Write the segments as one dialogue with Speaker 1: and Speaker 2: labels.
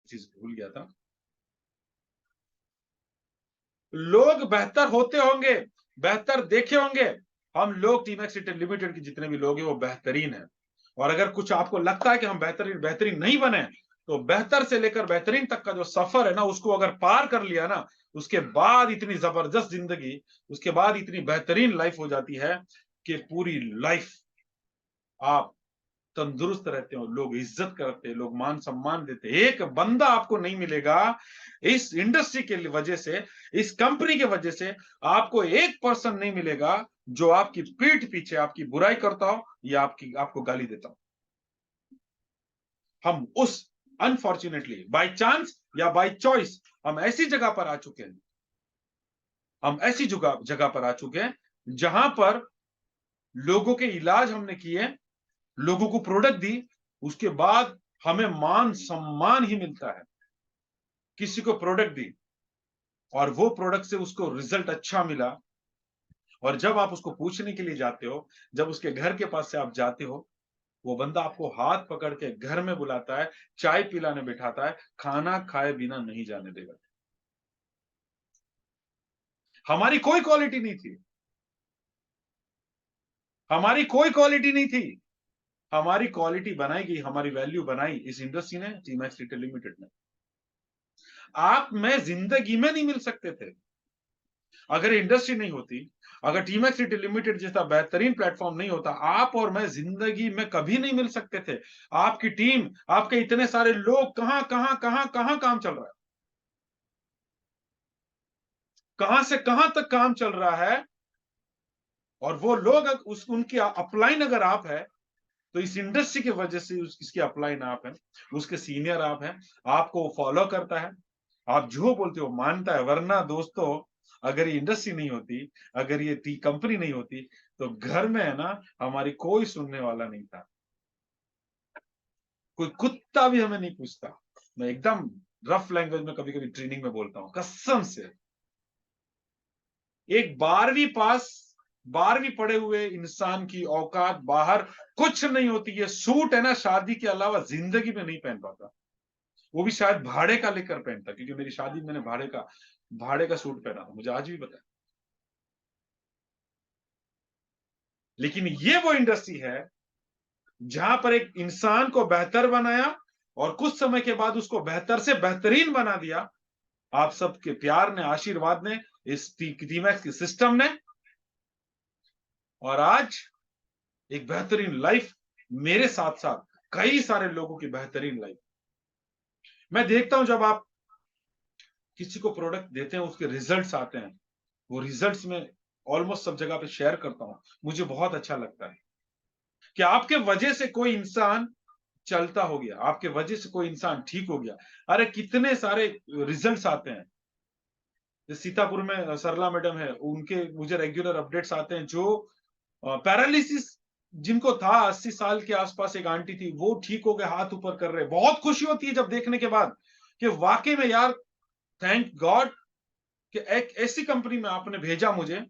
Speaker 1: चीज भूल गया था। लोग बेहतर होते होंगे, बेहतर देखे होंगे। हम लोग टीम एक्स लिमिटेड के जितने भी लोग हैं वो बेहतरीन है। और अगर कुछ आपको लगता है कि हम बेहतरीन बेहतरीन नहीं बने, तो बेहतर से लेकर बेहतरीन तक का जो सफर है ना, उसको अगर पार कर लिया ना, उसके बाद इतनी जबरदस्त जिंदगी, उसके बाद इतनी बेहतरीन लाइफ हो जाती है कि पूरी लाइफ आप तंदुरुस्त रहते हो, लोग इज्जत करते हैं, लोग मान सम्मान देते हैं। एक बंदा आपको नहीं मिलेगा इस इंडस्ट्री के वजह से, इस कंपनी के वजह से आपको एक पर्सन नहीं मिलेगा जो आपकी पीठ पीछे आपकी बुराई करता हो या आपको गाली देता हो। हम उस अनफॉर्चुनेटली बाय चांस या बाय चॉइस हम ऐसी जगह पर आ चुके हैं, हम ऐसी जगह जगह पर आ चुके हैं जहां पर लोगों के इलाज हमने किए, लोगों को प्रोडक्ट दी, उसके बाद हमें मान सम्मान ही मिलता है। किसी को प्रोडक्ट दी और वो प्रोडक्ट से उसको रिजल्ट अच्छा मिला, और जब आप उसको पूछने के लिए जाते हो, जब उसके घर के पास से आप जाते हो, वो बंदा आपको हाथ पकड़ के घर में बुलाता है, चाय पिलाने बिठाता है, खाना खाए बिना नहीं जाने देगा। हमारी कोई क्वालिटी नहीं थी, हमारी कोई क्वालिटी नहीं थी। हमारी क्वालिटी बनाई गई, हमारी वैल्यू बनाई इस इंडस्ट्री ने, टीम एक्स रिटेल लिमिटेड ने। आप मैं जिंदगी में नहीं मिल सकते थे अगर इंडस्ट्री नहीं होती, अगर टीम एक्स रिटेल लिमिटेड जैसा बेहतरीन प्लेटफॉर्म नहीं होता, आप और मैं जिंदगी में कभी नहीं मिल सकते थे। आपकी टीम, आपके इतने सारे लोग, कहां कहां कहां कहां काम चल रहा है, कहां से कहां तक काम चल रहा है। और वो लोग उस उनकी अपलाइन अगर आप है, तो इस इंडस्ट्री की वजह से इसकी अपलाइन आप है, उसके सीनियर आप है, आपको फॉलो करता है, आप जो बोलते हो मानता है। वरना दोस्तों, अगर ये इंडस्ट्री नहीं होती, अगर ये कंपनी नहीं होती, तो घर में है ना, हमारी कोई सुनने वाला नहीं था, कोई कुत्ता भी हमें नहीं पूछता। मैं एकदम रफ लैंग्वेज में कभी कभी ट्रेनिंग में बोलता हूँ, कसम से। एक 12वीं पढ़े हुए इंसान की औकात बाहर कुछ नहीं होती। ये सूट है ना, शादी के अलावा जिंदगी में नहीं पहन पाता। वो भी शायद भाड़े का लेकर पहनता, क्योंकि मेरी शादी में मैंने भाड़े का सूट पहना था, मुझे आज भी पता है। लेकिन ये वो इंडस्ट्री है जहां पर एक इंसान को बेहतर बनाया और कुछ समय के बाद उसको बेहतर से बेहतरीन बना दिया। आप सबके प्यार ने, आशीर्वाद ने, इस टीमैक्स के सिस्टम ने, और आज एक बेहतरीन लाइफ, मेरे साथ साथ कई सारे लोगों की बेहतरीन लाइफ। मैं देखता हूं जब आप किसी को प्रोडक्ट देते हैं, उसके रिजल्ट्स आते हैं, वो रिजल्ट्स में ऑलमोस्ट सब जगह पे शेयर करता हूं, मुझे बहुत अच्छा लगता है कि आपके वजह से कोई इंसान चलता हो गया, आपके वजह से कोई इंसान ठीक हो गया। अरे कितने सारे रिजल्ट्स आते हैं। सीतापुर में सरला मैडम है, उनके मुझे रेगुलर अपडेट्स आते हैं। जो पैरालिसिस जिनको था, 80 साल के आसपास एक आंटी थी, वो ठीक हो गए, हाथ ऊपर कर रहे। बहुत खुशी होती है जब देखने के बाद कि वाकई में यार, थैंक गॉड कि एक ऐसी कंपनी में आपने भेजा मुझे,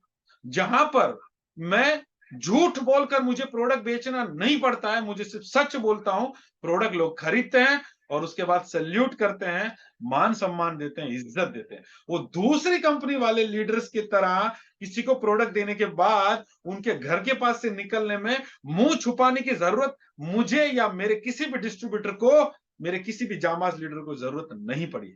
Speaker 1: जहां पर मैं झूठ बोलकर मुझे प्रोडक्ट बेचना नहीं पड़ता है, मुझे सिर्फ सच बोलता हूं। प्रोडक्ट लोग खरीदते हैं और उसके बाद सैल्यूट करते हैं, मान सम्मान देते हैं, इज्जत देते हैं। वो दूसरी कंपनी वाले लीडर्स की तरह किसी को प्रोडक्ट देने के बाद उनके घर के पास से निकलने में मुंह छुपाने की जरूरत मुझे या मेरे किसी भी डिस्ट्रीब्यूटर को, मेरे किसी भी जामाज लीडर को जरूरत नहीं पड़ी।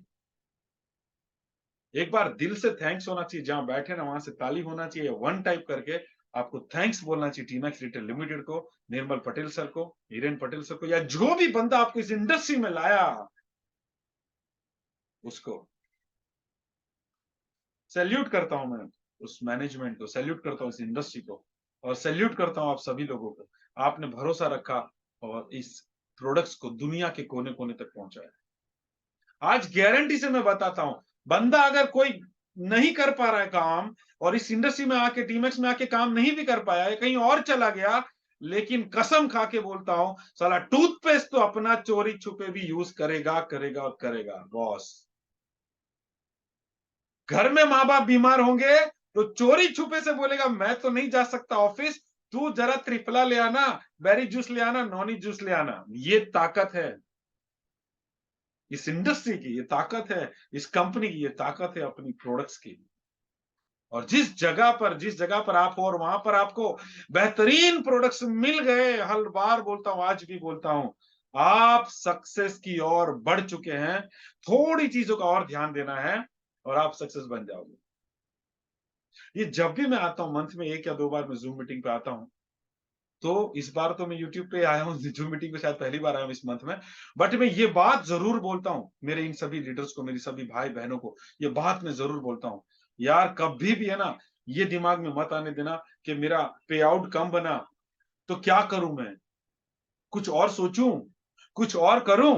Speaker 1: एक बार दिल से थैंक्स होना चाहिए, जहां बैठे ना वहां से ताली होना चाहिए, वन टाइप करके आपको थैंक्स बोलना चाहिए टीमैक्स रिटेल लिमिटेड को, निर्मल पटेल सर को, हिरेन पटेल सर को, या जो भी बंदा आपको इस इंडस्ट्री में लाया, उसको सैल्यूट करता हूं मैं। उस मैनेजमेंट को सैल्यूट करता हूं, इस इंडस्ट्री को, और सैल्यूट करता हूं आप सभी लोगों को। आपने भरोसा रखा और इस प्रोडक्ट्स को दुनिया के कोने कोने तक पहुंचाया। आज गारंटी से मैं बताता हूं, बंदा अगर कोई नहीं कर पा रहा है काम, और इस इंडस्ट्री में आके, टीमेक्स में आके काम नहीं भी कर पाया है, कहीं और चला गया, लेकिन कसम खा के बोलता हूं, साला टूथपेस्ट तो अपना चोरी छुपे भी यूज करेगा करेगा और करेगा बॉस। घर में माँ बाप बीमार होंगे तो चोरी छुपे से बोलेगा, मैं तो नहीं जा सकता ऑफिस, तू जरा त्रिफला ले आना, बेरी जूस ले आना, नॉनी जूस ले आना। ये ताकत है, इस इंडस्ट्री की ये ताकत है, इस कंपनी की ये ताकत है अपनी प्रोडक्ट्स की। और जिस जगह पर आप हो और वहां पर आपको बेहतरीन प्रोडक्ट्स मिल गए, हर बार बोलता हूं, आज भी बोलता हूं, आप सक्सेस की ओर बढ़ चुके हैं। थोड़ी चीजों का और ध्यान देना है और आप सक्सेस बन जाओगे। ये जब भी मैं आता हूं, मंथ में 1 या 2 बार मैं ज़ूम मीटिंग पे आता हूं, तो इस बार तो मैं यूट्यूब पे आया हूँ, ज़ूम मीटिंग पे शायद पहली बार आया हूँ इस मंथ में। बट मैं ये बात ज़रूर बोलता हूँ, मेरे इन सभी लीडर्स को, मेरी सभी भाई-बहनों को, ये बात मैं ज़रूर बोलता हूँ, यार कभी भी है ना, ये दिमाग में मत आने देना कि मेरा पे आउट कम बना, तो क्या करूँ मैं? कुछ और सोचूँ? कुछ और करूँ?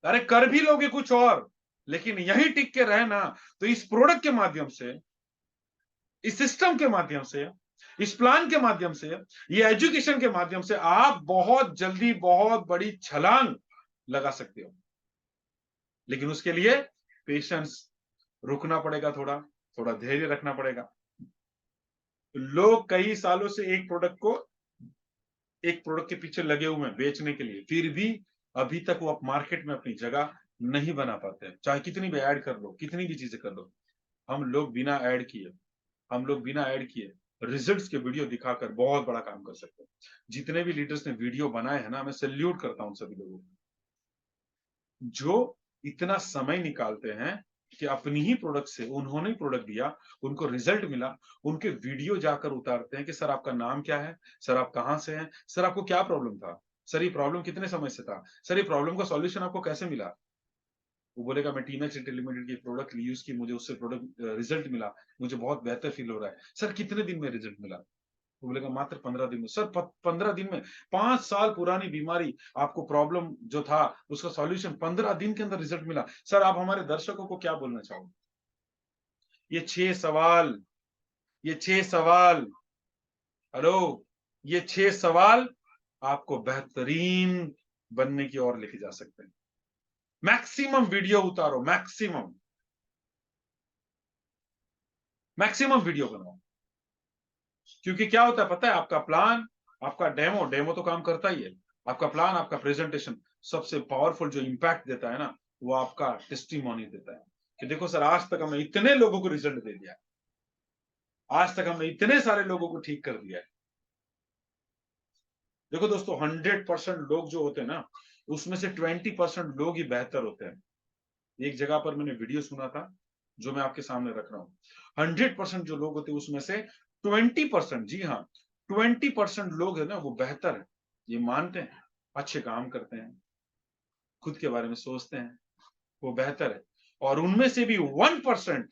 Speaker 1: अरे कर भी लोगे कुछ और, लेकिन यहीं टिक के रहना, तो इस प्रोडक्ट के माध्यम से, इस सिस्टम के माध्यम से, इस प्लान के माध्यम से, ये एजुकेशन के माध्यम से आप बहुत जल्दी बहुत बड़ी छलांग लगा सकते हो। लेकिन उसके लिए पेशेंस, रुकना पड़ेगा, थोड़ा थोड़ा धैर्य रखना पड़ेगा। लोग कई सालों से एक प्रोडक्ट के पीछे लगे हुए हैं बेचने के लिए, फिर भी अभी तक वो मार्केट में अपनी जगह नहीं बना पाते हैं, चाहे कितनी भी ऐड कर लो, कितनी भी चीजें कर लो। हम लोग बिना ऐड किए रिजल्ट्स के वीडियो दिखाकर बहुत बड़ा काम कर सकते हैं। जितने भी लीडर्स ने वीडियो बनाए हैं ना, मैं सैल्यूट करता हूं सभी लोगों को, जो इतना समय निकालते हैं कि अपनी ही प्रोडक्ट से, उन्होंने ही प्रोडक्ट दिया, उनको रिजल्ट मिला, उनके वीडियो जाकर उतारते हैं कि सर आपका नाम क्या है, सर आप कहां से हैं, सर आपको क्या प्रॉब्लम था, सर ये प्रॉब्लम कितने समय से था, सर ये प्रॉब्लम का सॉल्यूशन आपको कैसे मिला। वो बोलेगा मैं टीमेक्स लिमिटेड की प्रोडक्ट यूज की, मुझे उससे प्रोडक्ट रिजल्ट मिला, मुझे बहुत बेहतर फील हो रहा है। सर कितने दिन में रिजल्ट मिला? वो बोलेगा मात्र 15 दिन में। सर 15 दिन में? 5 साल पुरानी बीमारी, आपको प्रॉब्लम जो था उसका सॉल्यूशन 15 दिन के अंदर रिजल्ट मिला। सर आप हमारे दर्शकों को क्या बोलना चाहोगे? ये 6 सवाल, ये 6 सवाल, हेलो, ये 6 सवाल आपको बेहतरीन बनने की ओर लेके जा सकते हैं। मैक्सिमम वीडियो उतारो, मैक्सिमम मैक्सिमम वीडियो बनाओ। क्योंकि क्या होता है पता है, आपका प्लान, आपका डेमो डेमो तो काम करता ही है, आपका प्लान, आपका प्रेजेंटेशन, सबसे पावरफुल जो इंपैक्ट देता है ना, वो आपका टेस्टिमोनी देता है कि देखो सर आज तक हमने इतने लोगों को रिजल्ट दे दिया, आज तक हमने इतने सारे लोगों को ठीक कर दिया है। देखो दोस्तों, 100% लोग जो होते हैं ना, उसमें से 20% लोग ही बेहतर होते हैं। एक जगह पर मैंने वीडियो सुना था, जो मैं आपके सामने रख रहा हूँ। 100% जो लोग होते हैं उसमें से 20%, जी हाँ, 20% लोग है ना, वो बेहतर है, ये मानते हैं, अच्छे काम करते हैं, खुद के बारे में सोचते हैं, वो बेहतर है। और उनमें से भी 1%,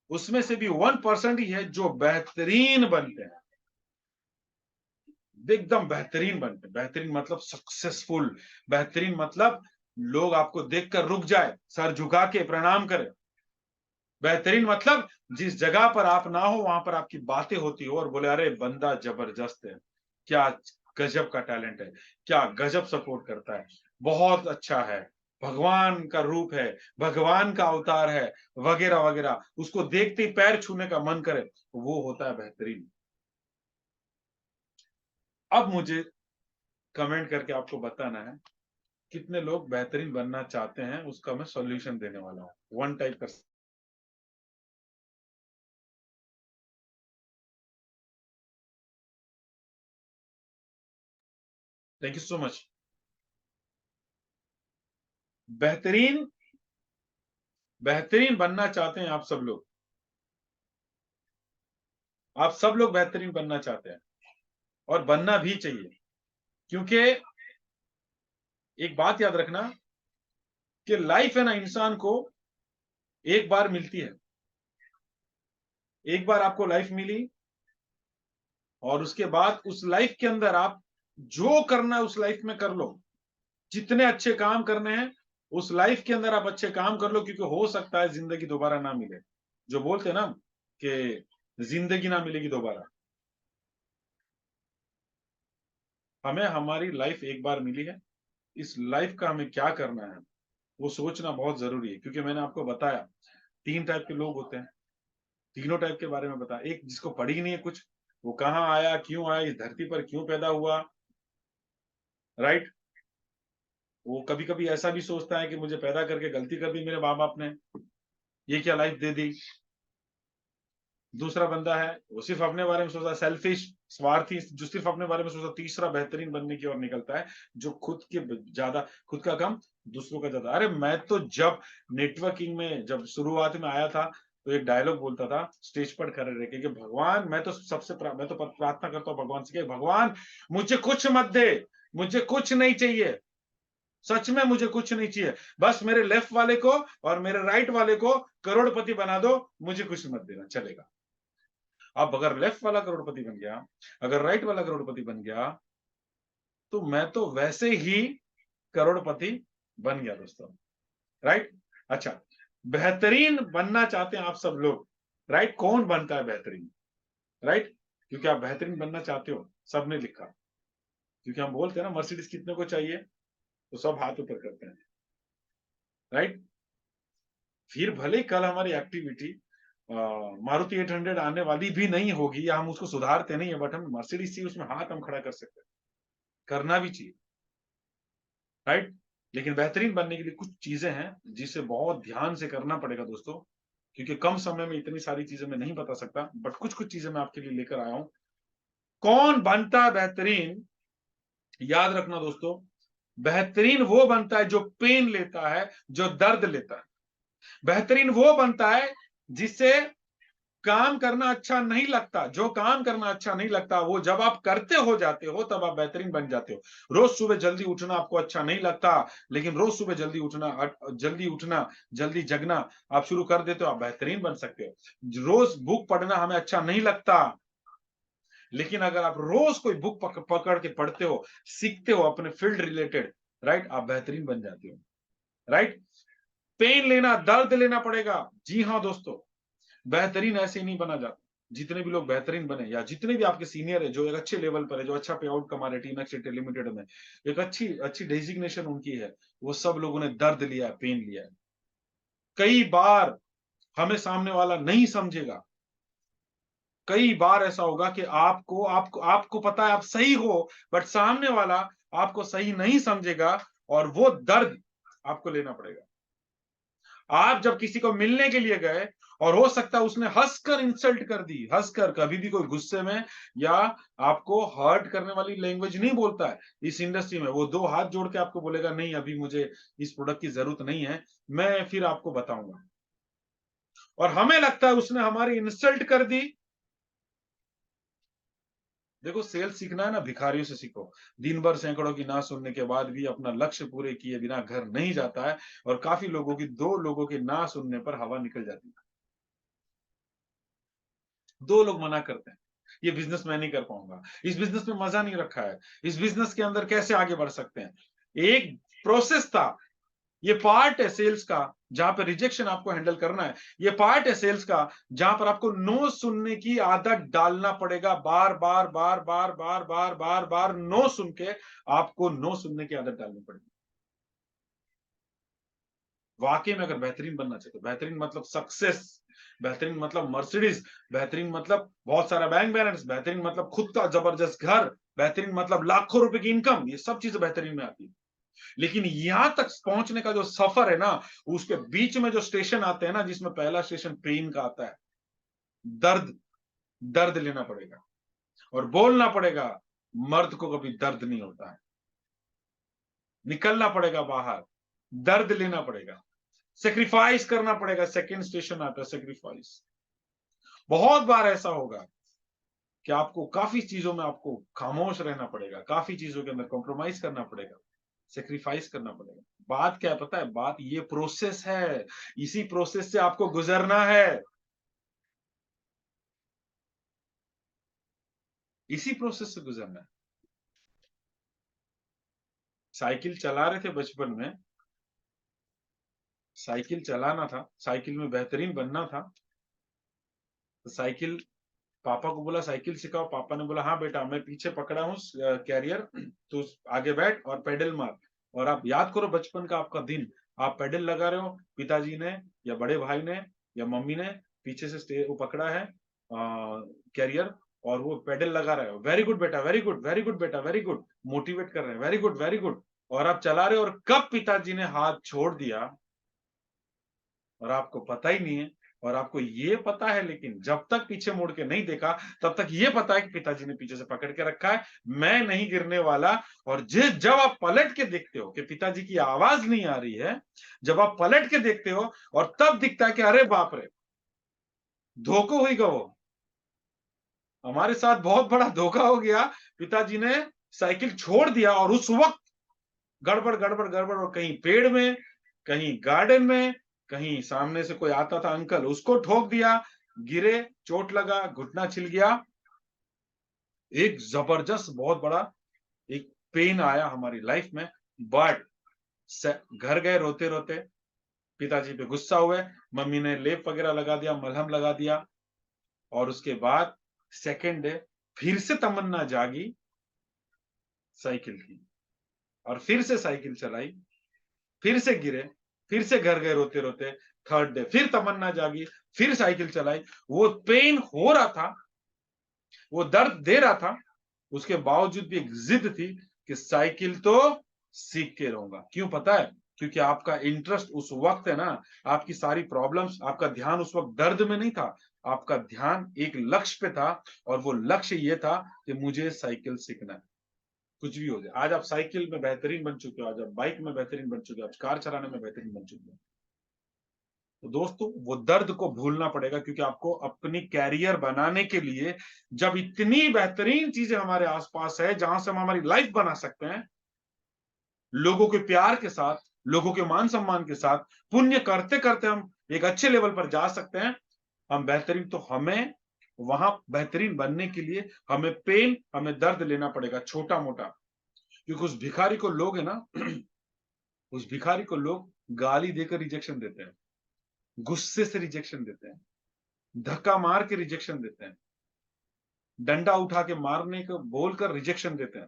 Speaker 1: उसमें से भी 1% ही है जो बेहतरीन बनते हैं, एकदम बेहतरीन बनते हैं। बेहतरीन मतलब सक्सेसफुल, बेहतरीन मतलब लोग आपको देखकर रुक जाए, सर झुका के प्रणाम करें। बेहतरीन मतलब जिस जगह पर आप ना हो वहां पर आपकी बातें होती हो और बोले अरे बंदा जबरदस्त है, क्या गजब का टैलेंट है, क्या गजब सपोर्ट करता है, बहुत अच्छा है, भगवान का रूप है, भगवान का अवतार है, वगैरह वगैरह, उसको देखते ही पैर छूने का मन करे, वो होता है बेहतरीन। अब मुझे कमेंट करके आपको बताना है कितने लोग बेहतरीन बनना चाहते हैं, उसका मैं सॉल्यूशन देने वाला हूं। वन टाइप कर, थैंक यू सो मच। बेहतरीन, बेहतरीन बनना चाहते हैं आप सब लोग बेहतरीन बनना चाहते हैं और बनना भी चाहिए। क्योंकि एक बात याद रखना कि लाइफ है ना, इंसान को एक बार मिलती है, एक बार आपको लाइफ मिली, और उसके बाद उस लाइफ के अंदर आप जो करना है उस लाइफ में कर लो, जितने अच्छे काम करने हैं उस लाइफ के अंदर आप अच्छे काम कर लो, क्योंकि हो सकता है जिंदगी दोबारा ना मिले। जो बोलते हैं ना कि जिंदगी ना मिलेगी दोबारा, हमें हमारी लाइफ एक बार मिली है, इस लाइफ का हमें क्या करना है वो सोचना बहुत जरूरी है। क्योंकि मैंने आपको बताया 3 टाइप के लोग होते हैं, तीनों टाइप के बारे में बताया। एक जिसको पड़ी ही नहीं है कुछ, वो कहाँ आया, क्यों आया, इस धरती पर क्यों पैदा हुआ, राइट, वो कभी कभी ऐसा भी सोचता है कि मुझे पैदा करके गलती कर दी मेरे माँ बाप ने, ये क्या लाइफ दे दी। दूसरा बंदा है वो सिर्फ अपने बारे में सोचता, सेल्फिश, स्वार्थी, जो सिर्फ अपने बारे में सोचता। तीसरा बेहतरीन बनने की ओर निकलता है, जो खुद के ज्यादा, खुद का कम, दूसरों का ज्यादा। अरे मैं तो जब नेटवर्किंग में जब शुरुआत में आया था, तो एक डायलॉग बोलता था स्टेज पर खड़े रह के कि भगवान, मैं तो मैं तो प्रार्थना करता हूँ भगवान से कि भगवान मुझे कुछ मत दे, मुझे कुछ नहीं चाहिए, सच में मुझे कुछ नहीं चाहिए, बस मेरे लेफ्ट वाले को और मेरे राइट वाले को करोड़पति बना दो, मुझे कुछ मत देना, चलेगा। अब अगर लेफ्ट वाला करोड़पति बन गया, अगर राइट वाला करोड़पति बन गया, तो मैं तो वैसे ही करोड़पति बन गया दोस्तों, राइट। अच्छा, बेहतरीन बनना चाहते हैं आप सब लोग, राइट। कौन बनता है बेहतरीन, राइट, क्योंकि आप बेहतरीन बनना चाहते हो, सबने लिखा। क्योंकि हम बोलते हैं ना मर्सिडीज कितने को चाहिए, तो सब हाथ ऊपर करते हैं, राइट। फिर भले कल हमारी एक्टिविटी मारुति 800 आने वाली भी नहीं होगी, या हम उसको सुधारते नहीं है, बट हम मर्सिडीज से उसमें हाथ हम खड़ा कर सकते हैं, करना भी चाहिए, राइट। लेकिन बेहतरीन बनने के लिए कुछ चीजें हैं जिसे बहुत ध्यान से करना पड़ेगा दोस्तों, क्योंकि कम समय में इतनी सारी चीजें मैं नहीं बता सकता, बट कुछ कुछ चीजें मैं आपके लिए लेकर आया हूं। कौन बनता है बेहतरीन, याद रखना दोस्तों, बेहतरीन वो बनता है जो पेन लेता है, जो दर्द लेता है। बेहतरीन वो बनता है जिससे काम करना अच्छा नहीं लगता, जो काम करना अच्छा नहीं लगता, वो जब आप करते हो जाते हो तब आप बेहतरीन बन जाते हो। रोज सुबह जल्दी उठना आपको अच्छा नहीं लगता, लेकिन रोज सुबह जल्दी उठना, जल्दी जगना आप शुरू कर देते हो, आप बेहतरीन बन सकते हो। रोज बुक पढ़ना हमें अच्छा नहीं लगता, लेकिन अगर आप रोज कोई बुक पकड़ के पढ़ते हो, सीखते हो अपने फील्ड रिलेटेड, राइट, आप बेहतरीन बन जाते हो, राइट। पेन लेना, दर्द लेना पड़ेगा, जी हाँ दोस्तों। बेहतरीन ऐसे ही नहीं बना जाता। जितने भी लोग बेहतरीन बने, या जितने भी आपके सीनियर है जो एक अच्छे लेवल पर है, जो अच्छा पे आउट कमा रहे, टीम एक्स लिमिटेड में एक अच्छी अच्छी डेजिग्नेशन उनकी है, वो सब लोगों ने दर्द लिया है, पेन लिया है। कई बार हमें सामने वाला नहीं समझेगा, कई बार ऐसा होगा कि आपको आपको आपको पता है आप सही हो, बट सामने वाला आपको सही नहीं समझेगा, और वो दर्द आपको लेना पड़ेगा। आप जब किसी को मिलने के लिए गए, और हो सकता है उसने हंसकर इंसल्ट कर दी, हंसकर, कभी भी कोई गुस्से में या आपको हर्ट करने वाली लैंग्वेज नहीं बोलता है इस इंडस्ट्री में, वो दो हाथ जोड़ के आपको बोलेगा नहीं अभी मुझे इस प्रोडक्ट की जरूरत नहीं है, मैं फिर आपको बताऊंगा। और हमें लगता है उसने हमारी इंसल्ट कर दी। देखो, सेल्स सीखना है ना, भिखारियों से सीखो। दिन भर सैकड़ों की ना सुनने के बाद भी अपना लक्ष्य पूरे किए बिना घर नहीं जाता है, और काफी लोगों की, दो लोगों के ना सुनने पर हवा निकल जाती है। दो लोग मना करते हैं, ये बिजनेस मैं नहीं कर पाऊंगा, इस बिजनेस में मजा नहीं रखा है, इस बिजनेस के अंदर कैसे आगे बढ़ सकते हैं। एक प्रोसेस था, ये पार्ट है सेल्स का, जहां पर रिजेक्शन आपको हैंडल करना है। ये पार्ट है सेल्स का, जहां पर आपको नो सुनने की आदत डालना पड़ेगा। बार बार बार बार बार बार बार बार नो सुन के आपको नो सुनने की आदत डालनी पड़ेगी। वाकई में अगर बेहतरीन बनना चाहते हो, बेहतरीन मतलब सक्सेस, बेहतरीन मतलब मर्सिडीज, बेहतरीन मतलब बहुत सारा बैंक बैलेंस, बेहतरीन मतलब खुद का जबरदस्त घर, बेहतरीन मतलब लाखों रुपए की इनकम, ये सब चीजें बेहतरीन में आती है। लेकिन यहां तक पहुंचने का जो सफर है ना, उसके बीच में जो स्टेशन आते हैं ना, जिसमें पहला स्टेशन पेन का आता है, दर्द, दर्द लेना पड़ेगा, और बोलना पड़ेगा मर्द को कभी दर्द नहीं होता है। निकलना पड़ेगा बाहर, दर्द लेना पड़ेगा, सेक्रीफाइस करना पड़ेगा। सेकंड स्टेशन आता है सेक्रीफाइस। बहुत बार ऐसा होगा कि आपको काफी चीजों में आपको खामोश रहना पड़ेगा, काफी चीजों के अंदर कॉम्प्रोमाइज करना पड़ेगा, सेक्रीफाइस करना पड़ेगा। बात क्या है पता है, बात ये प्रोसेस है, इसी प्रोसेस से आपको गुजरना है, इसी प्रोसेस से गुजरना है। साइकिल चला रहे थे बचपन में, साइकिल चलाना था, साइकिल में बेहतरीन बनना था, तो साइकिल, पापा को बोला साइकिल सिखाओ, पापा ने बोला हाँ बेटा मैं पीछे पकड़ा हूँ कैरियर, तो आगे बैठ और पेडल मार। और आप याद करो बचपन का आपका दिन, आप पेडल लगा रहे हो, पिताजी ने या बड़े भाई ने या मम्मी ने पीछे से वो पकड़ा है कैरियर, और वो पेडल लगा रहे हो, वेरी गुड बेटा, वेरी गुड, वेरी गुड बेटा, वेरी गुड, मोटिवेट कर रहे हैं, वेरी गुड वेरी गुड। और आप चला रहे हो और कब पिताजी ने हाथ छोड़ दिया और आपको पता ही नहीं है, और आपको ये पता है लेकिन जब तक पीछे मुड़ के नहीं देखा तब तक ये पता है कि पिताजी ने पीछे से पकड़ के रखा है, मैं नहीं गिरने वाला। और जब आप पलट के देखते हो कि पिताजी की आवाज नहीं आ रही है, जब आप पलट के देखते हो और तब दिखता है कि अरे बाप रे, धोखा हुई गो, हमारे साथ बहुत बड़ा धोखा हो गया। पिताजी ने साइकिल छोड़ दिया और उस वक्त गड़बड़ गड़बड़ गड़बड़, और कहीं पेड़ में, कहीं गार्डन में, कहीं सामने से कोई आता था अंकल, उसको ठोक दिया, गिरे, चोट लगा, घुटना छिल गया। एक जबरदस्त बहुत बड़ा एक पेन आया हमारी लाइफ में। बट घर गए रोते रोते, पिताजी पे गुस्सा हुए, मम्मी ने लेप वगैरह लगा दिया, मलहम लगा दिया, और उसके बाद सेकेंड डे फिर से तमन्ना जागी साइकिल की, और फिर से साइकिल चलाई, फिर से गिरे, फिर से घर गए रोते रोते। थर्ड डे फिर तमन्ना जागी, फिर साइकिल चलाई। वो पेन हो रहा था, वो दर्द दे रहा था, उसके बावजूद भी एक जिद थी कि साइकिल तो सीख के रहूंगा। क्यों पता है? क्योंकि आपका इंटरेस्ट उस वक्त है ना, आपकी सारी प्रॉब्लम्स, आपका ध्यान उस वक्त दर्द में नहीं था, आपका ध्यान एक लक्ष्य पे था, और वो लक्ष्य ये था कि मुझे साइकिल सीखना है। कुछ भी हो जाए, आज आप साइकिल में बेहतरीन बन चुके हो, आज आप बाइक में बेहतरीन बन चुके हो, आज कार चलाने में बेहतरीन बन चुके हो। तो दोस्तों, वो दर्द को भूलना पड़ेगा, क्योंकि आपको अपनी कैरियर बनाने के लिए, जब इतनी बेहतरीन चीजें हमारे आसपास है जहां से हम हमारी लाइफ बना सकते हैं, लोगों के प्यार के साथ, लोगों के मान सम्मान के साथ, पुण्य करते करते हम एक अच्छे लेवल पर जा सकते हैं, हम बेहतरीन, तो हमें वहां बेहतरीन बनने के लिए हमें पेन, हमें दर्द लेना पड़ेगा, छोटा मोटा। क्योंकि उस भिखारी को लोग है ना उस भिखारी को लोग गाली देकर रिजेक्शन देते हैं, गुस्से से रिजेक्शन देते हैं, धक्का मार के रिजेक्शन देते हैं, डंडा उठा के मारने को बोलकर रिजेक्शन देते हैं।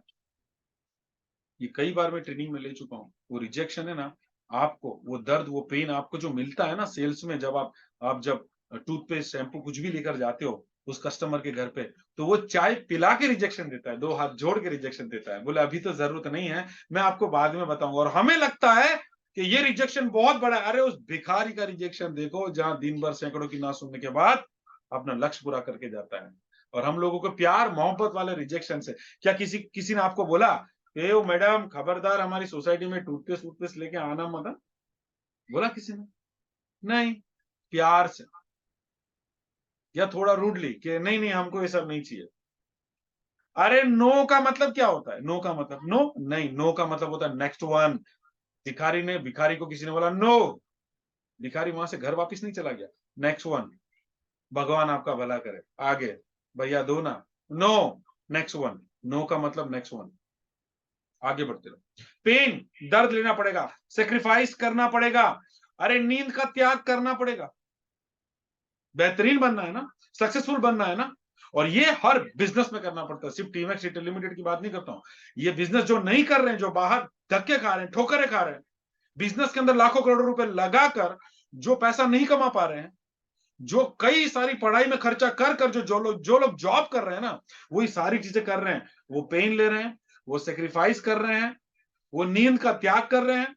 Speaker 1: ये कई बार मैं ट्रेनिंग में ले चुका हूँ। वो रिजेक्शन है ना, आपको वो दर्द, वो पेन आपको जो मिलता है ना सेल्स में, जब आप जब टूथपेस्ट, शैम्पू कुछ भी लेकर जाते हो उस कस्टमर के घर पे, तो वो चाय पिला के रिजेक्शन देता है, 2 हाथ जोड़ के रिजेक्शन देता है, बोले अभी तो जरूरत नहीं है, मैं आपको बाद में बताऊंगा। और हमें लगता है कि ये रिजेक्शन बहुत बड़ा है। अरे उस भिखारी का रिजेक्शन देखो, जहां दिन भर सैकड़ों की ना सुनने के बाद अपना लक्ष्य पूरा करके जाता है। और हम लोगों को प्यार मोहब्बत वाले रिजेक्शन से, क्या किसी किसी ने आपको बोला ए ओ मैडम खबरदार हमारी सोसाइटी में टूथपेस्ट वूथपेस्ट लेके आना मत? बोला किसी ने? नहीं। प्यार से, या थोड़ा रूडली कि नहीं नहीं हमको ये सब नहीं चाहिए। अरे नो का मतलब क्या होता है? नो का मतलब नो नहीं, नो का मतलब होता है नेक्स्ट वन। भिखारी को किसी ने बोला नो, भिखारी वहां से घर वापस नहीं चला गया। नेक्स्ट वन, भगवान आपका भला करे, आगे भैया दो ना, नो, नेक्स्ट वन। नो का मतलब नेक्स्ट वन, आगे बढ़ते रहो। पेन, दर्द लेना पड़ेगा, सेक्रीफाइस करना पड़ेगा, अरे नींद का त्याग करना पड़ेगा। बेहतरीन बनना है ना, सक्सेसफुल बनना है ना। और ये हर बिजनेस में करना पड़ता है, सिर्फ टीमैक्स रिटेल लिमिटेड की बात नहीं करता हूं। ये बिजनेस जो नहीं कर रहे हैं, जो बाहर धक्के खा रहे हैं, ठोकरे खा रहे हैं, बिजनेस के अंदर लाखों करोड़ों रुपए लगाकर जो पैसा नहीं कमा पा रहे हैं, जो कई सारी पढ़ाई में खर्चा कर कर जो लोग जॉब कर रहे हैं ना, वही सारी चीजें कर रहे हैं। वो पेन ले रहे हैं, वो सेक्रीफाइस कर रहे हैं, वो नींद का त्याग कर रहे हैं।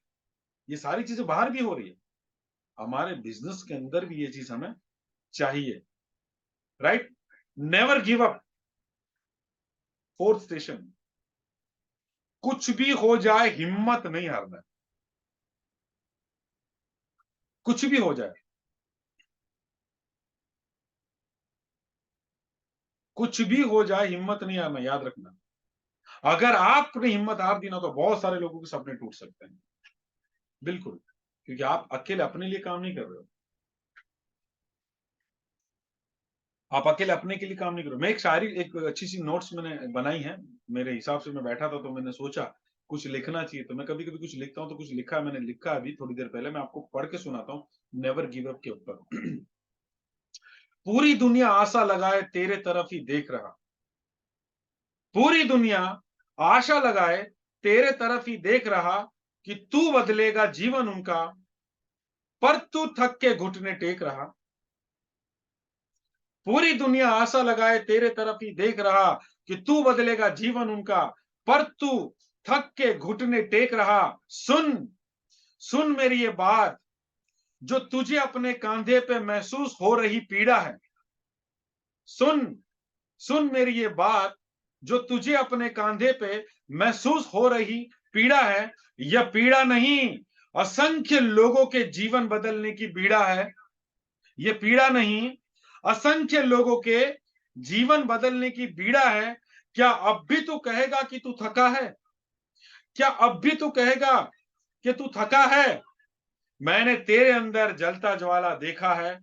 Speaker 1: ये सारी चीजें बाहर भी हो रही है, हमारे बिजनेस के अंदर भी ये चीज हमें चाहिए। Right? Never give up. Fourth station, कुछ भी हो जाए हिम्मत नहीं हारना। कुछ भी हो जाए, कुछ भी हो जाए हिम्मत नहीं हारना, याद रखना। अगर आपने हिम्मत हार दी ना, तो बहुत सारे लोगों के सपने टूट सकते हैं। बिल्कुल, क्योंकि आप अकेले अपने लिए काम नहीं कर रहे हो, आप अकेले अपने के लिए काम नहीं कर रहे हो। मैं एक शायरी, एक अच्छी सी नोट्स मैंने बनाई है, मेरे हिसाब से। मैं बैठा था तो मैंने सोचा कुछ लिखना चाहिए, तो मैं कभी कभी कुछ लिखता हूँ, तो कुछ लिखा है मैंने, लिखा अभी थोड़ी देर पहले, मैं आपको पढ़ के सुनाता हूँ। नेवर गिव अप के ऊपर। पूरी दुनिया आशा लगाए तेरे तरफ ही देख रहा, पूरी दुनिया आशा लगाए तेरे तरफ ही देख रहा, कि तू बदलेगा जीवन उनका, पर तू थक के घुटने टेक रहा। पूरी दुनिया आशा लगाए तेरे तरफ ही देख रहा, कि तू बदलेगा जीवन उनका, पर तू थक के घुटने टेक रहा। सुन, सुन मेरी ये बात, जो तुझे अपने कांधे पे महसूस हो रही पीड़ा है। सुन, सुन मेरी ये बात, जो तुझे अपने कांधे पे महसूस हो रही पीड़ा है। यह पीड़ा नहीं, असंख्य लोगों के जीवन बदलने की पीड़ा है। ये पीड़ा नहीं, असंख्य लोगों के जीवन बदलने की पीड़ा है। क्या अब भी तू कहेगा कि तू थका है? क्या अब भी तू कहेगा कि तू थका है? मैंने तेरे अंदर जलता ज्वाला देखा है,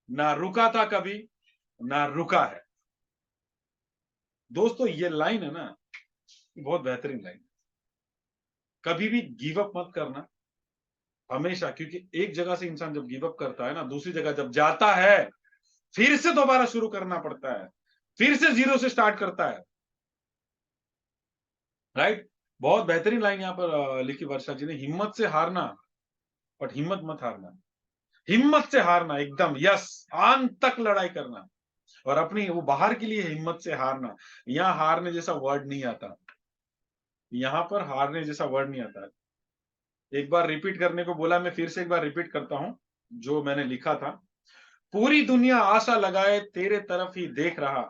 Speaker 1: ना रुका था कभी, ना रुका है। दोस्तों ये लाइन है ना, बहुत बेहतरीन लाइन। कभी भी गिव अप मत करना हमेशा, क्योंकि एक जगह से इंसान जब गिव अप करता है ना, दूसरी जगह जब जाता है, फिर से दोबारा शुरू करना पड़ता है, फिर से जीरो से स्टार्ट करता है। राइट? बहुत बेहतरीन लाइन यहाँ पर लिखी वर्षा जी ने, हिम्मत से हारना, बट हिम्मत मत हारना, हिम्मत से हारना एकदम, यस, अंत तक लड़ाई करना, और अपनी वो बाहर के लिए हिम्मत से हारना। यहाँ हारने जैसा वर्ड नहीं आता, यहाँ पर हारने जैसा वर्ड नहीं आता। एक बार रिपीट करने को बोला, मैं फिर से एक बार रिपीट करता हूं जो मैंने लिखा था। पूरी दुनिया आशा लगाए तेरे तरफ ही देख रहा,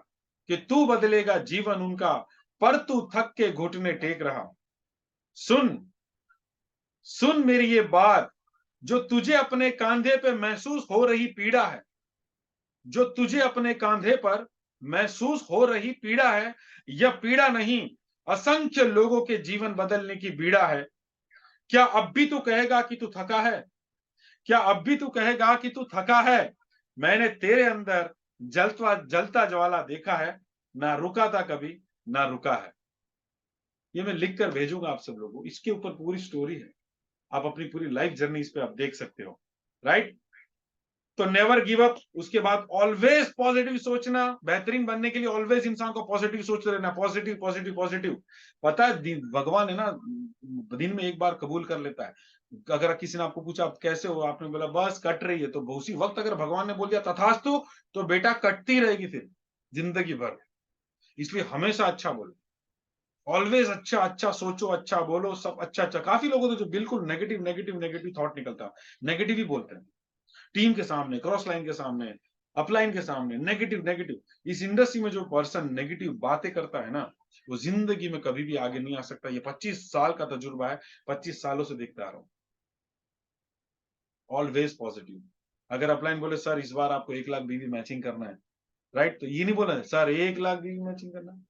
Speaker 1: कि तू बदलेगा जीवन उनका, पर तू थक के घुटने टेक रहा। सुन, सुन मेरी ये बात, जो तुझे अपने कांधे पे महसूस हो रही पीड़ा है, जो तुझे अपने कांधे पर महसूस हो रही पीड़ा है। यह पीड़ा नहीं, असंख्य लोगों के जीवन बदलने की पीड़ा है। क्या अब भी तू कहेगा कि तू थका है? क्या अब भी तू कहेगा कि तू थका है? मैंने तेरे अंदर जलता जलता ज्वाला देखा है, ना रुका था कभी, ना रुका है। ये मैं लिख कर भेजूंगा आप सब लोगों को, इसके ऊपर पूरी स्टोरी है। आप अपनी पूरी लाइफ जर्नी इस पे आप देख सकते हो। राइट? तो नेवर गिव अप। उसके बाद ऑलवेज पॉजिटिव सोचना, बेहतरीन बनने के लिए ऑलवेज इंसान को पॉजिटिव सोचते रहना, पॉजिटिव पॉजिटिव पॉजिटिव। पता है भगवान है ना, दिन में एक बार कबूल कर लेता है। अगर किसी ने आपको पूछा आप कैसे हो, आपने बोला बस कट रही है, तो उसी वक्त अगर भगवान ने बोल दिया तथास्तु, तो बेटा कटती रहेगी फिर जिंदगी भर। इसलिए हमेशा अच्छा बोलो, ऑलवेज अच्छा अच्छा सोचो, अच्छा बोलो, सब अच्छा अच्छा। काफी लोग होते हैं जो बिल्कुल नेगेटिव नेगेटिव नेगेटिव थॉट निकलता है, नेगेटिव ही बोलते हैं, टीम के सामने, क्रॉस लाइन के सामने, अपलाइन के सामने, नेगेटिव नेगेटिव। इस इंडस्ट्री में जो पर्सन नेगेटिव बातें करता है ना, वो जिंदगी में कभी भी आगे नहीं आ सकता। ये 25 साल का तजुर्बा है, 25 सालों से देखता आ रहा हूं। Always positive. अगर अपलाइन बोले सर इस बार आपको 1 लाख बीवी मैचिंग करना है, राइट, तो ये नहीं बोला सर 1 लाख बीवी मैचिंग करना है।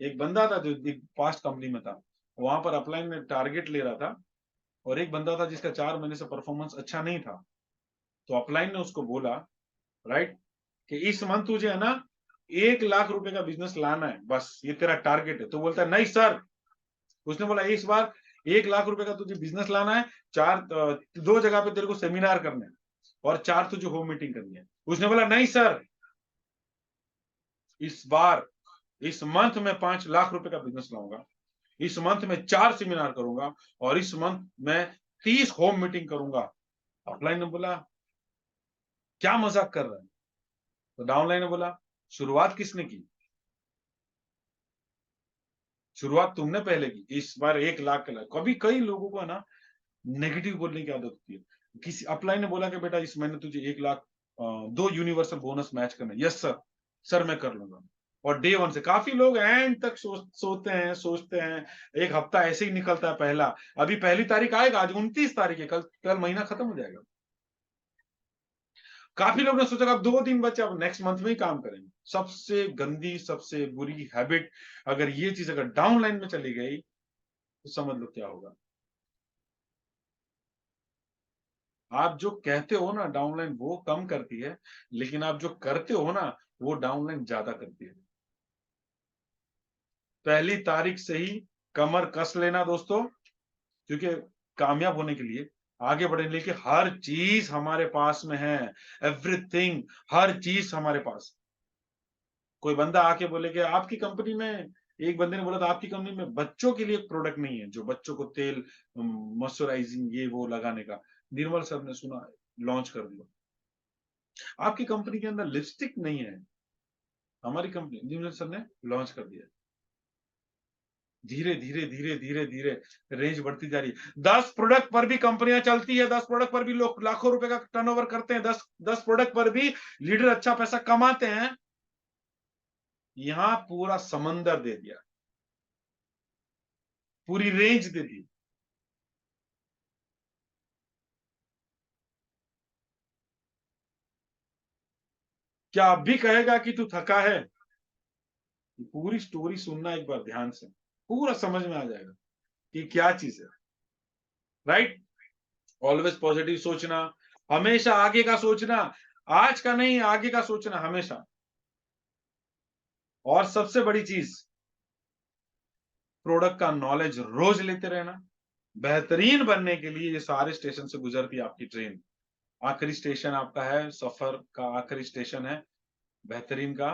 Speaker 1: एक बंदा था जो एक पास्ट कंपनी में था, वहां पर अपलाइन में टारगेट ले रहा था, और एक बंदा था जिसका 4 महीने से परफॉर्मेंस अच्छा नहीं था। तो अपलाइन ने उसको बोला, राइट, कि इस मंथ तुझे है ना 1 लाख रुपए का बिजनेस लाना है, बस ये तेरा टारगेट है। तो बोलता है नहीं सर, उसने बोला इस बार 1 लाख रुपए का तुझे बिजनेस लाना है, 2 जगह पे तेरे को सेमिनार करना है, और 4 तुझे होम मीटिंग करनी है। उसने बोला नहीं सर, इस बार इस मंथ में 5 लाख रुपए का बिजनेस लाऊंगा, इस मंथ में 4 सेमिनार करूंगा, और इस मंथ में 30 होम मीटिंग करूंगा। अपलाइन ने बोला क्या मजाक कर रहा है? तो डाउनलाइन ने बोला शुरुआत किसने की? शुरुआत तुमने पहले की, इस बार 1 लाख का। कभी कई लोगों को है ना नेगेटिव बोलने की आदत होती है। किसी अपलाइन ने बोला कि बेटा इस महीने तुझे 1 लाख 2 यूनिवर्सल बोनस मैच करना है। यस सर, सर मैं कर लूंगा। और डे वन से काफी लोग एंड तक सोते हैं, सोचते हैं, एक हफ्ता ऐसे ही निकलता है। पहला अभी पहली तारीख आएगा, आज 29 तारीख है, कल कल महीना खत्म हो जाएगा। काफी लोग ने सोचा अब 2 दिन बचे, अब नेक्स्ट मंथ में ही काम करेंगे। सबसे गंदी, सबसे बुरी हैबिट, अगर ये चीज अगर डाउन लाइन में चली गई तो समझ लो क्या होगा। आप जो कहते हो ना डाउनलाइन वो कम करती है, लेकिन आप जो करते हो ना वो डाउनलाइन ज्यादा करती है। पहली तारीख से ही कमर कस लेना दोस्तों, क्योंकि कामयाब होने के लिए, आगे बढ़ने के लिए हर चीज हमारे पास में है। एवरीथिंग, हर चीज हमारे पास। कोई बंदा आके बोले कि आपकी कंपनी में, एक बंदे ने बोला था आपकी कंपनी में बच्चों के लिए एक प्रोडक्ट नहीं है जो बच्चों को तेल, मॉइस्चराइजिंग ये वो लगाने का। निर्मल सर ने सुना, लॉन्च कर दिया। आपकी कंपनी के अंदर लिपस्टिक नहीं है, हमारी कंपनी निर्मल सर ने लॉन्च कर दिया। धीरे धीरे धीरे धीरे धीरे रेंज बढ़ती जा रही है। 10 प्रोडक्ट पर भी कंपनियां चलती है, 10 प्रोडक्ट पर भी लोग लाखों रुपए का टर्नओवर करते हैं, 10 प्रोडक्ट पर भी लीडर अच्छा पैसा कमाते हैं। यहां पूरा समंदर दे दिया, पूरी रेंज दे दी। क्या अब भी कहेगा कि तू थका है? पूरी स्टोरी सुनना एक बार ध्यान से, पूरा समझ में आ जाएगा कि क्या चीज है। राइट? ऑलवेज पॉजिटिव सोचना, हमेशा आगे का सोचना, आज का नहीं आगे का सोचना हमेशा। और सबसे बड़ी चीज, प्रोडक्ट का नॉलेज रोज लेते रहना। बेहतरीन बनने के लिए ये सारे स्टेशन से गुजरती है आपकी ट्रेन। आखिरी स्टेशन आपका है, सफर का आखिरी स्टेशन है बेहतरीन का।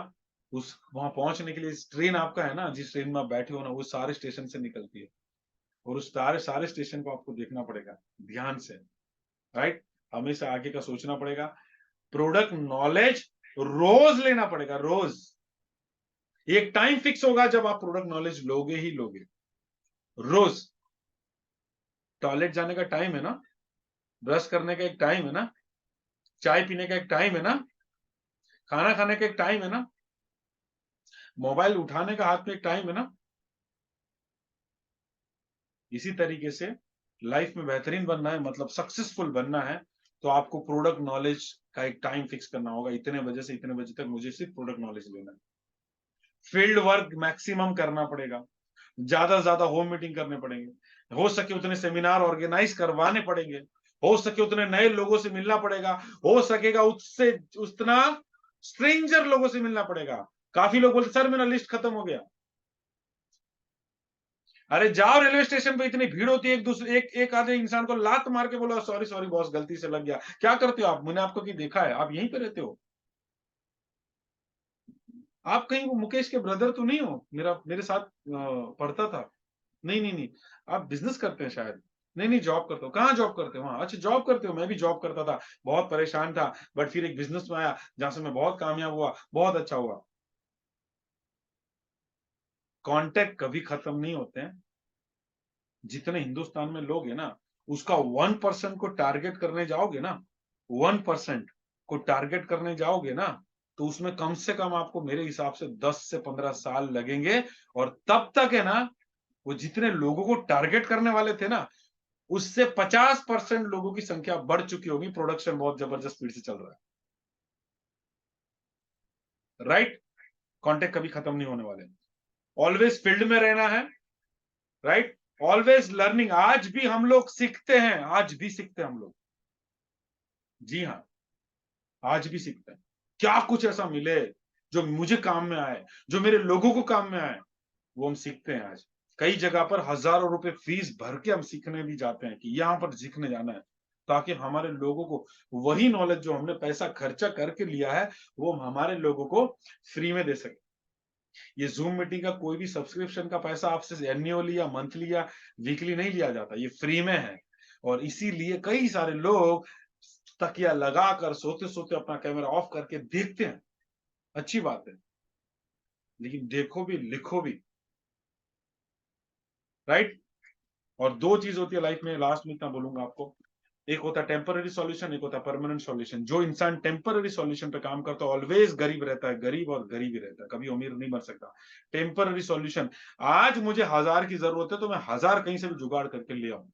Speaker 1: उस वहां पहुंचने के लिए ट्रेन आपका है ना, जिस ट्रेन में आप बैठे हो ना, वो सारे स्टेशन से निकलती है। और उस सारे सारे स्टेशन को आपको देखना पड़ेगा ध्यान से। राइट? हमेशा आगे का सोचना पड़ेगा। प्रोडक्ट नॉलेज रोज लेना पड़ेगा, रोज। एक टाइम फिक्स होगा जब आप प्रोडक्ट नॉलेज लोगे ही लोगे, रोज। टॉयलेट जाने का टाइम है ना, ब्रश करने का एक टाइम है ना, चाय पीने का एक टाइम है ना, खाना खाने का एक टाइम है ना, मोबाइल उठाने का हाथ में एक टाइम है ना। इसी तरीके से लाइफ में बेहतरीन बनना है, मतलब सक्सेसफुल बनना है, तो आपको प्रोडक्ट नॉलेज का एक टाइम फिक्स करना होगा। इतने बजे से इतने बजे तक मुझे सिर्फ प्रोडक्ट नॉलेज लेना है। फील्ड वर्क मैक्सिमम करना पड़ेगा, ज्यादा से ज्यादा होम मीटिंग करने पड़ेंगे, हो सके उतने सेमिनार ऑर्गेनाइज करवाने पड़ेंगे, हो सके उतने नए लोगों से मिलना पड़ेगा, हो सकेगा उससे उतना स्ट्रेंजर लोगों से मिलना पड़ेगा। काफी लोग बोलते सर मेरा लिस्ट खत्म हो गया। अरे जाओ, रेलवे स्टेशन पे इतनी भीड़ होती है, एक दूसरे एक आधे इंसान को लात मार के बोलो सॉरी सॉरी बॉस गलती से लग गया। क्या करते हो आप? मैंने आपको की देखा है, आप यहीं पे रहते हो। आप कहीं वो मुकेश के ब्रदर तो नहीं हो? मेरे साथ पढ़ता था। नहीं नहीं नहीं, आप बिजनेस करते हैं शायद। नहीं नहीं, जॉब करते हो। कहाँ जॉब करते हो? वहां? अच्छा जॉब करते हो। मैं भी जॉब करता था, बहुत परेशान था, बट फिर एक बिजनेस में आया जहां से मैं बहुत कामयाब हुआ, बहुत अच्छा हुआ। कांटेक्ट कभी खत्म नहीं होते हैं। जितने हिंदुस्तान में लोग हैं ना, उसका 1% को टारगेट करने जाओगे ना, 1% को टारगेट करने जाओगे ना, तो उसमें कम से कम आपको मेरे हिसाब से 10 से 15 साल लगेंगे। और तब तक है ना, वो जितने लोगों को टारगेट करने वाले थे ना, उससे 50% लोगों की संख्या बढ़ चुकी होगी। प्रोडक्शन बहुत जबरदस्त स्पीड से चल रहा है। राइट? कॉन्टेक्ट कभी खत्म नहीं होने वाले। ऑलवेज फील्ड में रहना है। राइट? Always learning. आज भी हम लोग सीखते हैं, आज भी सीखते हैं हम लोग। जी हाँ, आज भी सीखते हैं। क्या कुछ ऐसा मिले जो मुझे काम में आए, जो मेरे लोगों को काम में आए, वो हम सीखते हैं आज। कई जगह पर हजारों रुपए फीस भर के हम सीखने भी जाते हैं कि यहाँ पर सीखने जाना है, ताकि हमारे लोगों को वही नॉलेज जो हमने पैसा खर्चा करके लिया है, वो हम हमारे लोगों को फ्री में दे सके। ये जूम मीटिंग का कोई भी सब्सक्रिप्शन का पैसा आपसे एन्युअली या मंथली या वीकली नहीं लिया जाता, ये फ्री में है। और इसीलिए कई सारे लोग तकिया लगाकर सोते सोते अपना कैमरा ऑफ करके देखते हैं। अच्छी बात है, लेकिन देखो भी लिखो भी। राइट? और दो चीज होती है लाइफ में, लास्ट में इतना बोलूंगा आपको। एक होता है टेम्पररी सॉल्यूशन, एक होता है परमानेंट सॉल्यूशन। जो इंसान टेम्पररी सॉल्यूशन पे काम करता है ऑलवेज गरीब रहता है, गरीब और गरीब ही रहता है, कभी अमीर नहीं बन सकता। टेम्पररी सॉल्यूशन, आज मुझे 1000 की जरूरत है तो मैं 1000 कहीं से भी जुगाड़ करके ले आऊं,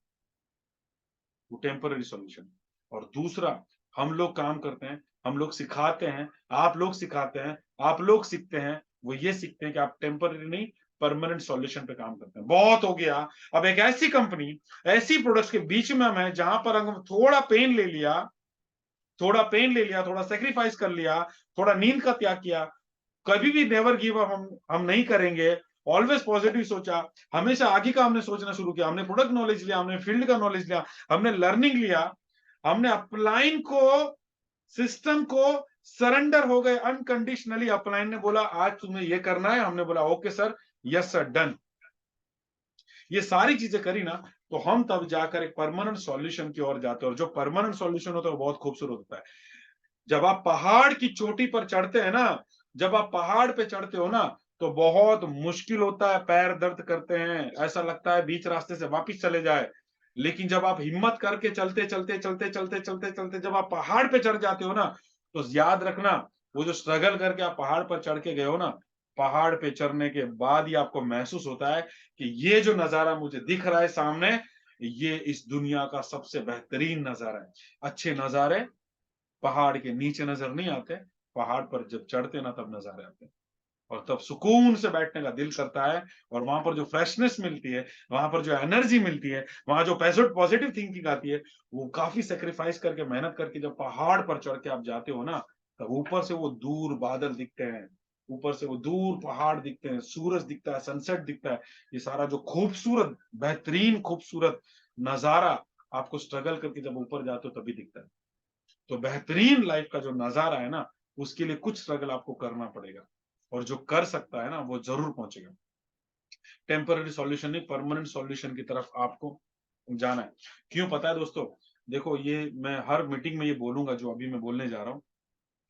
Speaker 1: वो टेम्पररी सॉल्यूशन। और दूसरा, हम लोग काम करते हैं, हम लोग सिखाते हैं, आप लोग सिखाते हैं, आप लोग सीखते हैं, वो ये सीखते हैं कि आप टेम्पररी नहीं, परमानेंट सॉल्यूशन पे काम करते हैं। बहुत हो गया। अब एक ऐसी कंपनी, ऐसी प्रोडक्ट्स के बीच में हम हैं जहां पर हम थोड़ा पेन ले लिया, थोड़ा पेन ले लिया, थोड़ा सेक्रीफाइस कर लिया, थोड़ा नींद का त्याग किया, कभी भी नेवर गिव अप हम नहीं करेंगे। ऑलवेज पॉजिटिव सोचा, हमेशा आगे का हमने सोचना शुरू किया, हमने प्रोडक्ट नॉलेज लिया, हमने फील्ड का नॉलेज लिया, हमने लर्निंग लिया, हमने अपलाइन को, सिस्टम को सरेंडर हो गए अनकंडीशनली। अपलाइन ने बोला आज तुम्हें ये करना है, हमने बोला okay sir, yes sir, done. ये सारी चीजें करी ना, तो हम तब जाकर एक परमानेंट सॉल्यूशन की ओर जाते हैं। और जो परमानेंट सॉल्यूशन होता है वो बहुत खूबसूरत होता है। जब आप पहाड़ की चोटी पर चढ़ते हैं ना, जब आप पहाड़ पे चढ़ते हो ना, तो बहुत मुश्किल होता है, पैर दर्द करते हैं, ऐसा लगता है बीच रास्ते से वापिस चले जाए। लेकिन जब आप हिम्मत करके चलते जब आप पहाड़ पे चढ़ जाते हो ना, तो याद रखना, वो जो स्ट्रगल करके आप पहाड़ पर चढ़ के गए हो ना, पहाड़ पे चढ़ने के बाद ही आपको महसूस होता है कि ये जो नज़ारा मुझे दिख रहा है सामने, ये इस दुनिया का सबसे बेहतरीन नज़ारा है। अच्छे नज़ारे पहाड़ के नीचे नज़र नहीं आते, पहाड़ पर जब चढ़ते हैं ना तब नज़ारे आते हैं। और तब सुकून से बैठने का दिल करता है, और वहां पर जो फ्रेशनेस मिलती है, वहां पर जो एनर्जी मिलती है, वहां जो पॉजिटिव थिंकिंग आती है, वो काफी सेक्रीफाइस करके मेहनत करके जब पहाड़ पर चढ़ के आप जाते हो ना, तब ऊपर से वो दूर बादल दिखते हैं, ऊपर से वो दूर पहाड़ दिखते हैं, सूरज दिखता है, सनसेट दिखता है। ये सारा जो खूबसूरत, बेहतरीन खूबसूरत नजारा आपको स्ट्रगल करके जब ऊपर जाते हो तभी दिखता है। तो बेहतरीन लाइफ का जो नजारा है ना, उसके लिए कुछ स्ट्रगल आपको करना पड़ेगा, और जो कर सकता है ना वो जरूर पहुंचेगा। टेम्पररी सॉल्यूशन नहीं, परमानेंट सॉल्यूशन की तरफ आपको जाना है। क्यों पता है दोस्तों? देखो, ये मैं हर मीटिंग में ये बोलूंगा जो अभी मैं बोलने जा रहा हूँ,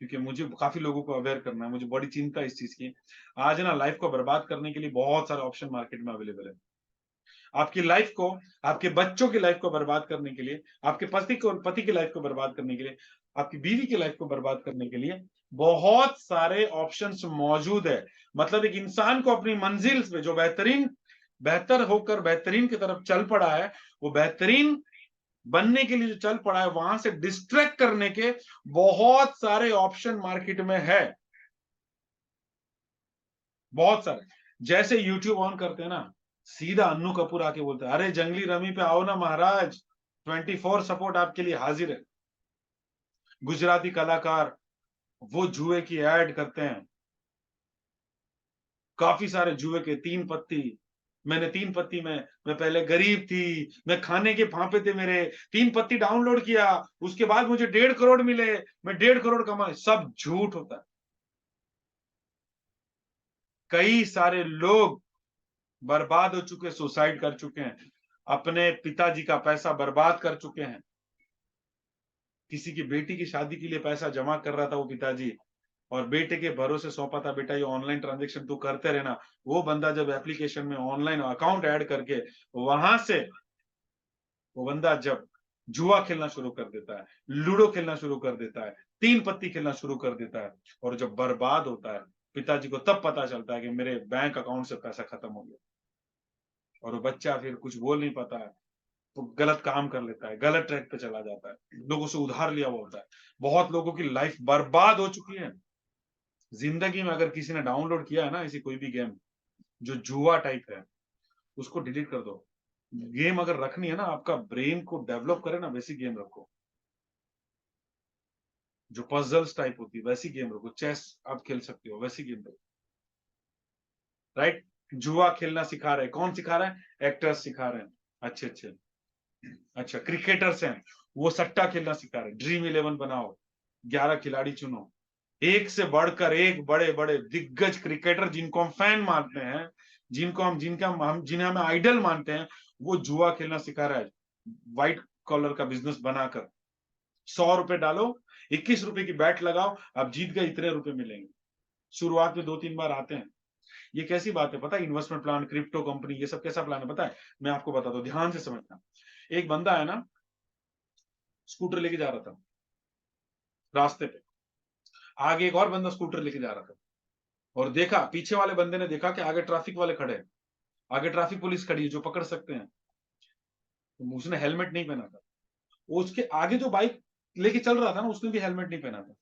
Speaker 1: क्योंकि मुझे काफी लोगों को अवेयर करना है, मुझे बड़ी चिंता है इस चीज की। आज ना लाइफ को बर्बाद करने के लिए बहुत सारे ऑप्शन मार्केट में अवेलेबल है। आपकी लाइफ को, आपके बच्चों की लाइफ को बर्बाद करने के लिए, आपके पति की लाइफ को बर्बाद करने के लिए, आपकी बीवी की लाइफ को बर्बाद करने के लिए बहुत सारे ऑप्शंस मौजूद है। मतलब एक इंसान को अपनी मंजिल पे जो बेहतर होकर बेहतरीन की तरफ चल पड़ा है, वो बेहतरीन बनने के लिए जो चल पड़ा है, वहां से डिस्ट्रैक्ट करने के बहुत सारे ऑप्शन मार्केट में है, बहुत सारे। जैसे यूट्यूब ऑन करते हैं ना, सीधा अन्नू कपूर आके बोलता है, अरे जंगली रमी पे आओ ना महाराज, 24 सपोर्ट आपके लिए हाजिर है। गुजराती कलाकार वो जुए की ऐड करते हैं, काफी सारे जुए के, तीन पत्ती, मैंने तीन पत्ती में, मैं पहले गरीब थी, मैं खाने के फांपे थे मेरे, तीन पत्ती डाउनलोड किया, उसके बाद मुझे 1.5 करोड़ मिले, मैं 1.5 करोड़ कमाए। सब झूठ होता है। कई सारे लोग बर्बाद हो चुके, सुसाइड कर चुके हैं, अपने पिताजी का पैसा बर्बाद कर चुके हैं। किसी की बेटी की शादी के लिए पैसा जमा कर रहा था वो पिताजी, और बेटे के भरोसे सौंपा था, बेटा ये ऑनलाइन ट्रांजेक्शन तू करते रहना। वो बंदा जब एप्लीकेशन में ऑनलाइन अकाउंट ऐड करके वहां से, वो बंदा जब जुआ खेलना शुरू कर देता है, लूडो खेलना शुरू कर देता है, तीन पत्ती खेलना शुरू कर देता है, और जब बर्बाद होता है, पिताजी को तब पता चलता है कि मेरे बैंक अकाउंट से पैसा खत्म हो गया। और वो बच्चा फिर कुछ बोल नहीं पाता है, तो गलत काम कर लेता है, गलत ट्रैक पे चला जाता है, लोगों से उधार लिया हुआ होता है। बहुत लोगों की लाइफ बर्बाद हो चुकी है। जिंदगी में अगर किसी ने डाउनलोड किया है ना ऐसी कोई भी गेम जो जुआ टाइप है, उसको डिलीट कर दो। गेम अगर रखनी है ना, आपका ब्रेन को डेवलप करे ना, वैसी गेम रखो। जो पजल्स टाइप होती है वैसी गेम रखो, चेस आप खेल सकते हो वैसी गेम रखो। राइट? जुआ खेलना सिखा रहे हैं, कौन सिखा रहा है? एक्टर्स सिखा रहे हैं, अच्छे अच्छे। अच्छा, क्रिकेटर्स हैं, वो सट्टा खेलना सिखा रहे हैं। ड्रीम 11 बनाओ, 11 खिलाड़ी चुनो, एक से बढ़कर एक बड़े बड़े दिग्गज क्रिकेटर जिनको हम फैन मानते हैं, जिन्हें हम आइडल मानते हैं, वो जुआ खेलना सिखा रहा है। व्हाइट कॉलर का बिजनेस बनाकर 100 रुपए डालो, 21 रुपए की बैट लगाओ, आप जीत गए, इतने रुपए मिलेंगे। शुरुआत में 2-3 बार आते हैं। ये कैसी बात है पता है? इन्वेस्टमेंट प्लान, क्रिप्टो कंपनी, ये सब कैसा प्लान है पता है? मैं आपको बताता हूँ, ध्यान से समझना। एक बंदा है ना, स्कूटर लेके जा रहा था रास्ते पे, आगे एक और बंदा स्कूटर लेके जा रहा था, और देखा, पीछे वाले बंदे ने देखा कि आगे ट्रैफिक वाले खड़े हैं, आगे ट्रैफिक पुलिस खड़ी है जो पकड़ सकते हैं। तो उसने हेलमेट नहीं पहना था। वो उसके आगे जो बाइक लेके चल रहा था ना, उसने भी हेलमेट नहीं पहना था।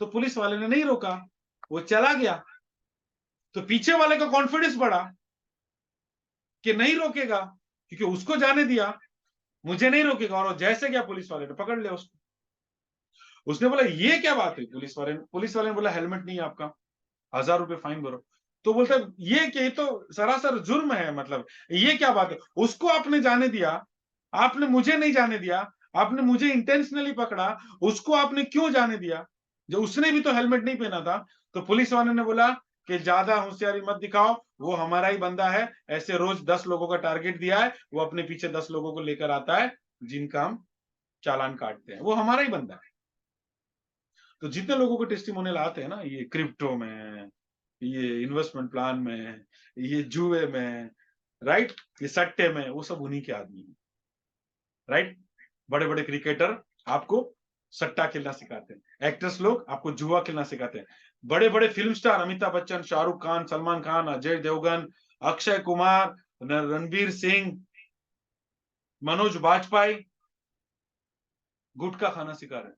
Speaker 1: तो पुलिस वाले ने नहीं रोका, वो चला गया। तो पीछे वाले का कॉन्फिडेंस बढ़ा कि नहीं रोकेगा, क्योंकि उसको जाने दिया, मुझे नहीं रोकेगा, और जैसे क्या पुलिस वाले ने पकड़ लिया उसको। उसने बोला ये क्या बात है? पुलिस वाले ने बोला हेलमेट नहीं है आपका, 1000 रुपए फाइन भरो। तो बोलता है ये क्या, ये तो सरासर जुर्म है, मतलब ये क्या बात है? उसको आपने जाने दिया, आपने मुझे नहीं जाने दिया, आपने मुझे इंटेंशनली पकड़ा, उसको आपने क्यों जाने दिया, जो उसने भी तो हेलमेट नहीं पहना था। तो पुलिस वाले ने बोला कि ज्यादा होशियारी मत दिखाओ, वो हमारा ही बंदा है, ऐसे रोज 10 लोगों का टारगेट दिया है, वो अपने पीछे 10 लोगों को लेकर आता है जिनका हम चालान काटते हैं, वो हमारा ही बंदा है। तो जितने लोगों को टेस्टिमोनियल आते हैं ना, ये क्रिप्टो में, ये इन्वेस्टमेंट प्लान में, ये जुए में, राइट? ये सट्टे में, वो सब उन्हीं के आदमी हैं, राइट? बड़े-बड़े क्रिकेटर आपको सट्टा खेलना सिखाते हैं। एक्टर्स लोग आपको जुआ खेलना सिखाते हैं। बड़े-बड़े फ़िल्म स्टार अमिताभ बच्चन, शाहरुख खान, सलमान खान, अजय देवगन, अक्षय कुमार, रणवीर सिंह, मनोज बाजपेयी गुटखा खाना सिखा रहे हैं।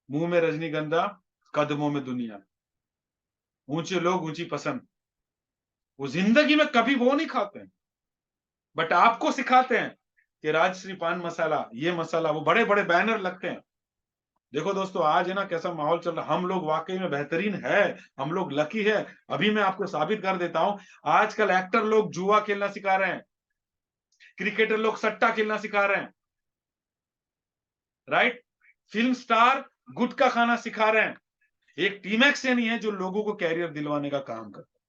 Speaker 1: मुँह में रजनीगंधा, कदमों में दुनिया। ऊँचे लोग, ऊँची पसंद। वो ज़िंदगी में कभी वो नहीं खाते हैं, बट आपको सिखाते हैं कि राजश्री पान मसाला, ये मसाला, वो बड़े-बड़े बैनर लगते हैं। देखो दोस्तों, आज है ना कैसा माहौल चल रहा है, हम लोग वाकई में बेहतरीन है, हम लोग लकी है। अभी मैं आपको साबित कर देता हूं, आजकल एक्टर लोग जुआ खेलना सिखा रहे हैं, क्रिकेटर लोग सट्टा खेलना सिखा रहे हैं, राइट? फिल्म स्टार गुटखा खाना सिखा रहे हैं। एक टीम एक्स नहीं है जो लोगों को कैरियर दिलवाने का काम करता है।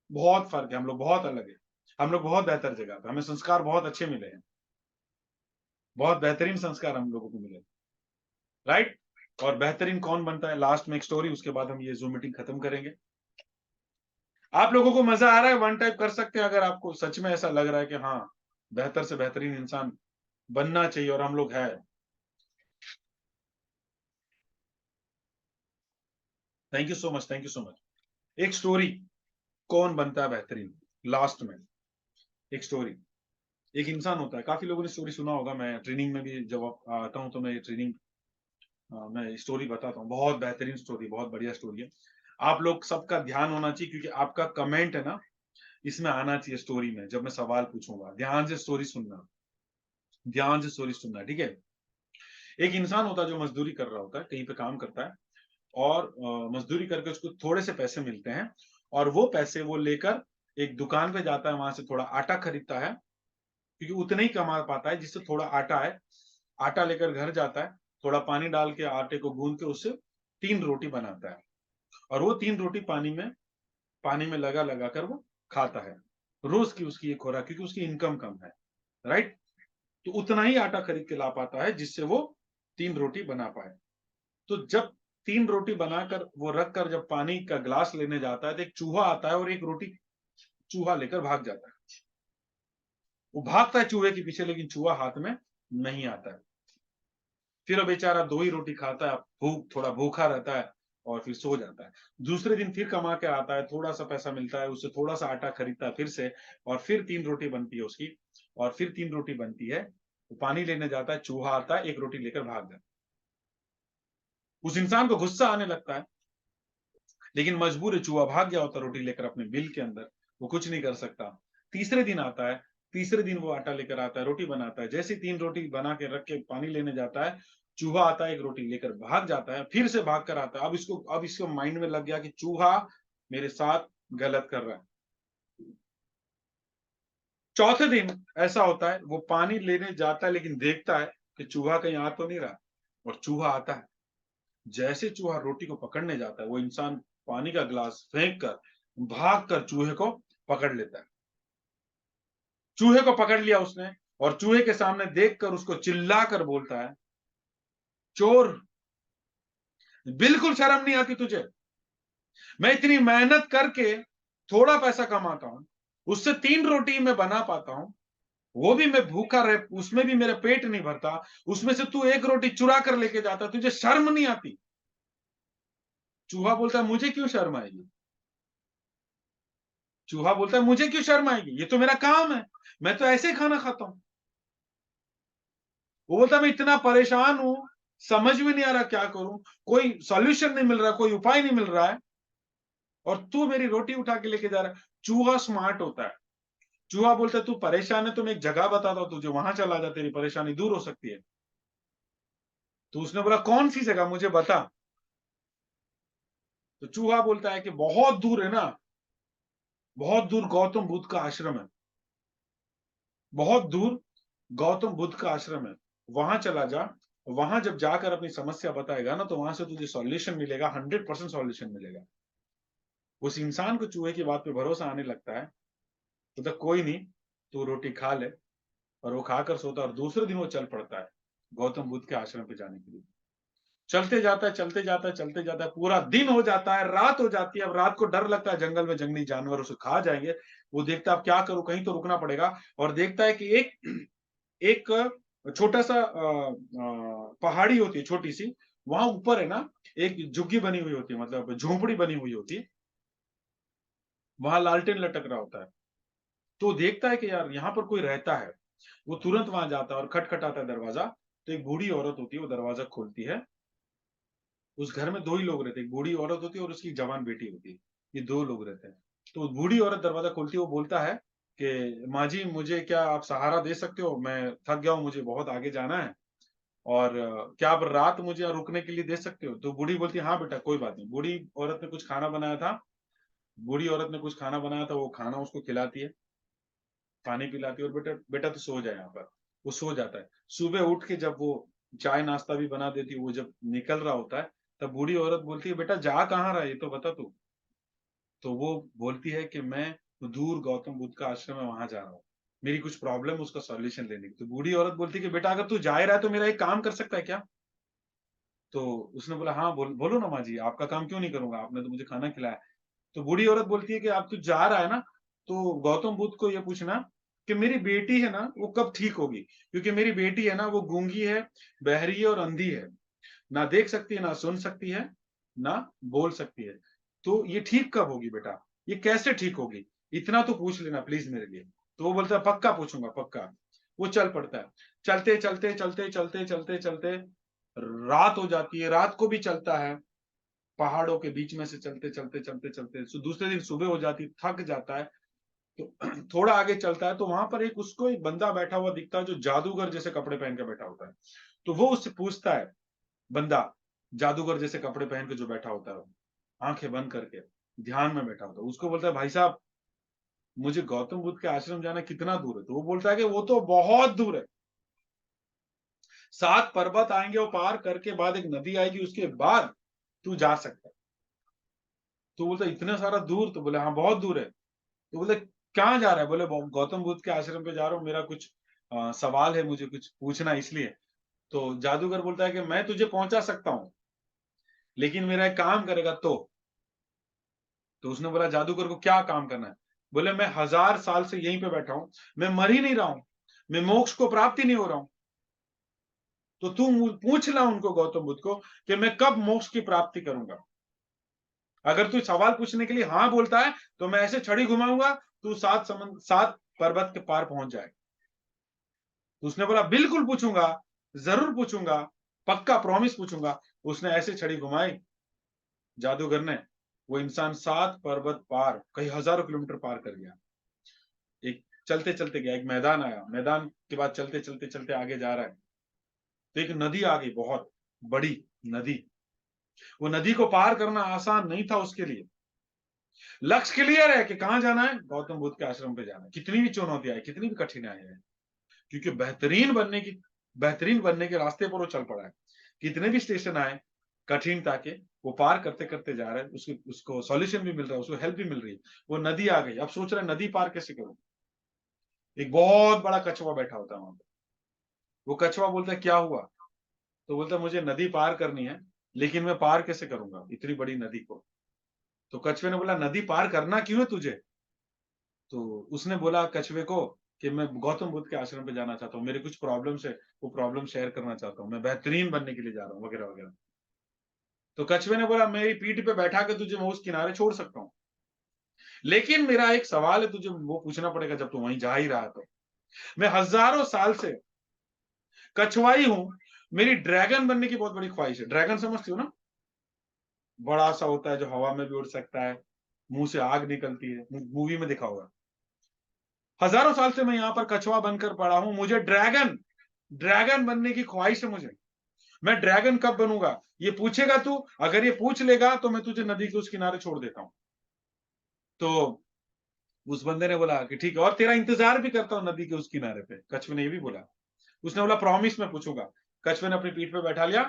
Speaker 1: बहुत फर्क है, हम लोग बहुत अलग है, हम लोग बहुत बेहतर जगह पे, हमें संस्कार बहुत अच्छे मिले हैं, बहुत बेहतरीन संस्कार हम लोगों को मिले, राइट? और बेहतरीन कौन बनता है, लास्ट में एक स्टोरी, उसके बाद हम ये जूम मीटिंग खत्म करेंगे। आप लोगों को मजा आ रहा है, वन टाइप कर सकते हैं अगर आपको सच में ऐसा लग रहा है कि हाँ, बेहतर से बेहतरीन इंसान बनना चाहिए और हम लोग हैं। Thank you so much, thank you so much. एक स्टोरी, कौन बनता है बेहतरीन, लास्ट में एक स्टोरी। एक इंसान होता है, काफी लोगों ने स्टोरी सुना होगा, मैं ट्रेनिंग में भी जब आता हूँ तो मैं ट्रेनिंग मैं स्टोरी बताता हूँ, बहुत बेहतरीन स्टोरी, बहुत बढ़िया स्टोरी है। आप लोग सबका ध्यान होना चाहिए क्योंकि आपका कमेंट है ना, इसमें आना चाहिए स्टोरी में, जब मैं सवाल पूछूंगा। ध्यान से स्टोरी सुनना, ध्यान से स्टोरी सुनना, ठीक है? एक इंसान होता है जो मजदूरी कर रहा होता है, कहीं पे काम करता है और मजदूरी करके उसको थोड़े से पैसे मिलते हैं और वो पैसे वो लेकर एक दुकान पे जाता है, वहां से थोड़ा आटा खरीदता है क्योंकि उतना ही कमा पाता है जिससे थोड़ा आटा है। आटा लेकर घर जाता है, थोड़ा पानी डाल के आटे को गूंद के उससे 3 रोटी बनाता है और वो 3 रोटी पानी में लगा कर वो खाता है। रोज की उसकी ये खुराक, क्योंकि उसकी इनकम कम है, राइट? तो उतना ही आटा खरीद के ला पाता है जिससे वो 3 रोटी बना पाए। तो जब 3 रोटी बनाकर वो रख कर जब पानी का ग्लास लेने जाता है तो एक चूहा आता है और एक रोटी चूहा लेकर भाग जाता है। वो भागता है चूहे के पीछे, लेकिन चूहा हाथ में नहीं आता है। फिर वो बेचारा 2 ही रोटी खाता है, थोड़ा भूखा रहता है और फिर सो जाता है। दूसरे दिन फिर कमा के आता है, थोड़ा-सा पैसा मिलता है, उससे थोड़ा-सा आटा खरीदता है फिर से और फिर 3 रोटी बनती है उसकी और फिर 3 रोटी बनती है। वो पानी लेने जाता है, चूहा आता है, 1 रोटी लेकर भाग जाता है। उस इंसान को गुस्सा आने लगता है, लेकिन मजबूर है, चूहा भाग गया होता रोटी लेकर अपने बिल के अंदर, वो कुछ नहीं कर सकता। तीसरे दिन आता है, तीसरे दिन वो आटा लेकर आता है, रोटी बनाता है। जैसे ही 3 रोटी बना के रख के पानी लेने जाता है, चूहा आता है, 1 रोटी लेकर भाग जाता है, फिर से भाग कर आता है। अब इसको माइंड में लग गया कि चूहा मेरे साथ गलत कर रहा है। चौथे दिन ऐसा होता है, वो पानी लेने जाता है लेकिन देखता है कि चूहा कहीं आ तो नहीं रहा और चूहा आता है। जैसे चूहा रोटी को पकड़ने जाता है, वो इंसान पानी का ग्लास फेंक कर, भाग कर चूहे को पकड़ लेता है। चूहे को पकड़ लिया उसने और चूहे के सामने देखकर उसको चिल्लाकर बोलता है, चोर, बिल्कुल शर्म नहीं आती तुझे? मैं इतनी मेहनत करके थोड़ा पैसा कमाता हूँ, उससे 3 रोटी मैं बना पाता हूँ, वो भी मैं भूखा रह, उसमें भी मेरा पेट नहीं भरता, उसमें से तू 1 रोटी चुरा कर लेके जाता, तुझे शर्म नहीं आती? चूहा बोलता है, मुझे क्यों शर्म आएगी? चूहा बोलता है, मुझे क्यों शर्म आएगी? ये तो मेरा काम है, मैं तो ऐसे ही खाना खाता हूँ। वो बोलता है, मैं इतना परेशान हूँ, समझ में नहीं आ रहा क्या करूँ, कोई सॉल्यूशन नहीं मिल रहा, कोई उपाय नहीं मिल रहा है और तू मेरी रोटी उठा के लेके जा रहा है। चूहा स्मार्ट होता है। चूहा बोलता है, तू परेशान है तो मैं एक जगह बताता हूँ तुझे, वहां चला जा, तेरी परेशानी दूर हो सकती है। तो उसने बोला, कौन सी जगह, मुझे बता। तो चूहा बोलता है कि बहुत दूर है ना, बहुत दूर गौतम बुद्ध का आश्रम है, बहुत दूर गौतम बुद्ध का आश्रम है, वहां चला जा। वहां जब जाकर अपनी समस्या बताएगा ना तो वहां से तुझे सॉल्यूशन मिलेगा, 100% सॉल्यूशन मिलेगा। उस इंसान को चूहे की बात पे भरोसा आने लगता है, तो कोई नहीं, तू रोटी खा ले, और वो खाकर सोता है और दूसरे दिन वो चल पड़ता है गौतम बुद्ध के आश्रम पे जाने के लिए। चलते जाता है, चलते जाता है, चलते जाता है, पूरा दिन हो जाता है, रात हो जाती है। अब रात को डर लगता है जंगल में जंगली जानवर उसे खा जाएंगे। वो देखता है अब क्या करूं, कहीं तो रुकना पड़ेगा। और देखता है कि एक एक छोटा सा पहाड़ी होती है छोटी सी, वहां ऊपर है ना एक झुग्गी बनी हुई होती है, मतलब झोपड़ी बनी हुई होती है, वहां लालटेन लटक रहा होता है। तो देखता है कि यार यहाँ पर कोई रहता है। वो तुरंत वहां जाता है और खटखटाता है दरवाजा। तो एक बूढ़ी औरत होती है, वो दरवाजा खोलती है। उस घर में दो ही लोग रहते हैं, एक बूढ़ी औरत होती है और उसकी जवान बेटी होती है। ये दो लोग रहते हैं। तो बूढ़ी औरत दरवाजा खोलती है, वो बोलता है कि माँ जी, मुझे क्या आप सहारा दे सकते हो? मैं थक गया हूँ, मुझे बहुत आगे जाना है। और क्या आप रात मुझे यहाँ रुकने के लिए दे सकते हो? तो बूढ़ी बोलती है हाँ बेटा, कोई बात नहीं। बूढ़ी औरत ने कुछ खाना बनाया था, बूढ़ी औरत ने कुछ खाना बनाया था, वो खाना उसको खिलाती है, पानी पिलाती है, और बेटा बेटा तो सो जाए यहाँ पर। वो सो जाता है। सुबह उठ के जब वो चाय नाश्ता भी बना देती है, वो जब निकल रहा होता है, तब बूढ़ी औरत बोलती है बेटा जा कहाँ रहा है, ये तो बता तू। तो वो बोलती है कि मैं दूर गौतम बुद्ध का आश्रम है, वहां जा रहा हूँ, मेरी कुछ प्रॉब्लम, उसका सॉल्यूशन लेने की। तो बूढ़ी औरत बोलती है कि बेटा अगर तू जा ही रहा है तो मेरा एक काम कर सकता है क्या? तो उसने बोला हाँ बोलो ना माँ जी, आपका काम क्यों नहीं करूंगा, आपने तो मुझे खाना खिलाया। तो बूढ़ी औरत बोलती है कि आप तू जा रहा है ना, तो गौतम बुद्ध को ये पूछना कि मेरी बेटी है ना वो कब ठीक होगी, क्योंकि मेरी बेटी है ना वो गूंगी है, बहरी है और अंधी है, ना देख सकती है, ना सुन सकती है, ना बोल सकती है। तो ये ठीक कब होगी बेटा, ये कैसे ठीक होगी, इतना तो पूछ लेना प्लीज मेरे लिए। तो वो बोलता है पक्का पूछूंगा, पक्का। वो चल पड़ता है। चलते चलते चलते चलते चलते चलते रात हो जाती है, रात को भी चलता है, पहाड़ों के बीच में से चलते चलते चलते चलते दूसरे दिन सुबह हो जाती, थक जाता है। तो थोड़ा आगे चलता है तो वहां पर एक उसको एक बंदा बैठा हुआ दिखता है, जो जादूगर जैसे कपड़े पहन के बैठा होता है। तो वो उससे पूछता है, बंदा जादूगर जैसे कपड़े पहन के जो बैठा होता है, आंखें बंद करके ध्यान में बैठा होता है, उसको बोलता है भाई साहब, मुझे गौतम बुद्ध के आश्रम जाना कितना दूर है? तो वो बोलता है कि वो तो बहुत दूर है, 7 पर्वत आएंगे, वो पार करके बाद एक नदी आएगी, उसके बाद तू जा सकता है। तो बोलता इतना सारा दूर? तो बोले हाँ बहुत दूर है। तो बोले कहाँ जा रहा है? बोले गौतम बुद्ध के आश्रम पे जा रहा हूँ, मेरा कुछ सवाल है, मुझे कुछ पूछना इसलिए। तो जादूगर बोलता है कि मैं तुझे पहुंचा सकता हूँ, लेकिन मेरा एक काम करेगा तो उसने बोला जादूगर को क्या काम करना है? बोले मैं 1000 साल से यहीं पे बैठा हूं, मैं मर ही नहीं रहा हूं, मैं मोक्ष को प्राप्ति नहीं हो रहा हूं। तो तू पूछ ला उनको, गौतम बुद्ध को, कि मैं कब मोक्ष की प्राप्ति करूंगा। अगर तू सवाल पूछने के लिए हाँ बोलता है तो मैं ऐसे छड़ी घुमाऊंगा, तू 7 पर्वत के पार पहुंच जाए। तो उसने बोला बिल्कुल पूछूंगा, जरूर पूछूंगा, पक्का प्रॉमिस पूछूंगा। उसने ऐसे छड़ी घुमाई जादूगर ने, वो इंसान 7 पर्वत पार, कई हजारों किलोमीटर पार कर गया। एक चलते चलते गया, एक मैदान आया, मैदान के बाद चलते चलते चलते आगे जा रहा है, तो एक नदी आ गई, बहुत बड़ी नदी। वो नदी को पार करना आसान नहीं था उसके लिए। लक्ष्य क्लियर है कि कहां जाना है, गौतम बुद्ध के आश्रम पे जाना है, कितनी भी चुनौती आए, कितनी भी कठिनाई है, क्योंकि बेहतरीन बनने के रास्ते पर वो चल पड़ा है। कितने भी स्टेशन आए कठिनता के, वो पार करते करते जा रहा है, उसको सॉल्यूशन भी मिल रहा है, उसको हेल्प भी मिल रही है। वो नदी आ गई, अब सोच रहा है नदी पार कैसे करूं। एक बहुत बड़ा कछुआ बैठा होता है वहां पर। वो कछुआ बोलता है क्या हुआ? तो बोलता है मुझे नदी पार करनी है, लेकिन मैं पार कैसे करूंगा इतनी बड़ी नदी को? तो कछुए ने बोला नदी पार करना क्यों है तुझे? तो उसने बोला कछुए को कि मैं गौतम बुद्ध के आश्रम पे जाना चाहता हूँ, मेरे कुछ प्रॉब्लम्स है, वो प्रॉब्लम शेयर करना चाहता हूँ, मैं बेहतरीन बनने के लिए जा रहा हूँ, वगैरह वगैरह। तो कछुए ने बोला मेरी पीठ पे बैठा के तुझे मैं उस किनारे छोड़ सकता हूँ, लेकिन मेरा एक सवाल है, तुझे वो पूछना पड़ेगा जब तू वहीं जा ही रहा। तो मैं हजारों साल से कछुआई हूँ, मेरी ड्रैगन बनने की बहुत बड़ी ख्वाहिश है। ड्रैगन समझती हो ना? बड़ा सा होता है जो हवा में भी उड़ सकता है, मुंह से आग निकलती है, मूवी में दिखा होगा। हजारों साल से मैं यहाँ पर कछुआ बनकर पड़ा हूं, मुझे ड्रैगन ड्रैगन बनने की ख्वाहिश है मुझे। मैं ड्रैगन कब बनूंगा ये पूछेगा तू, अगर ये पूछ लेगा तो मैं तुझे नदी के उस किनारे छोड़ देता हूँ। तो उस बंदे ने बोला कि ठीक है, और तेरा इंतजार भी करता हूँ नदी के उस किनारे पे। कछुए ने ये भी बोला। उसने बोला प्रॉमिस मैं पूछूंगा। कछुए ने अपनी पीठ पे बैठा लिया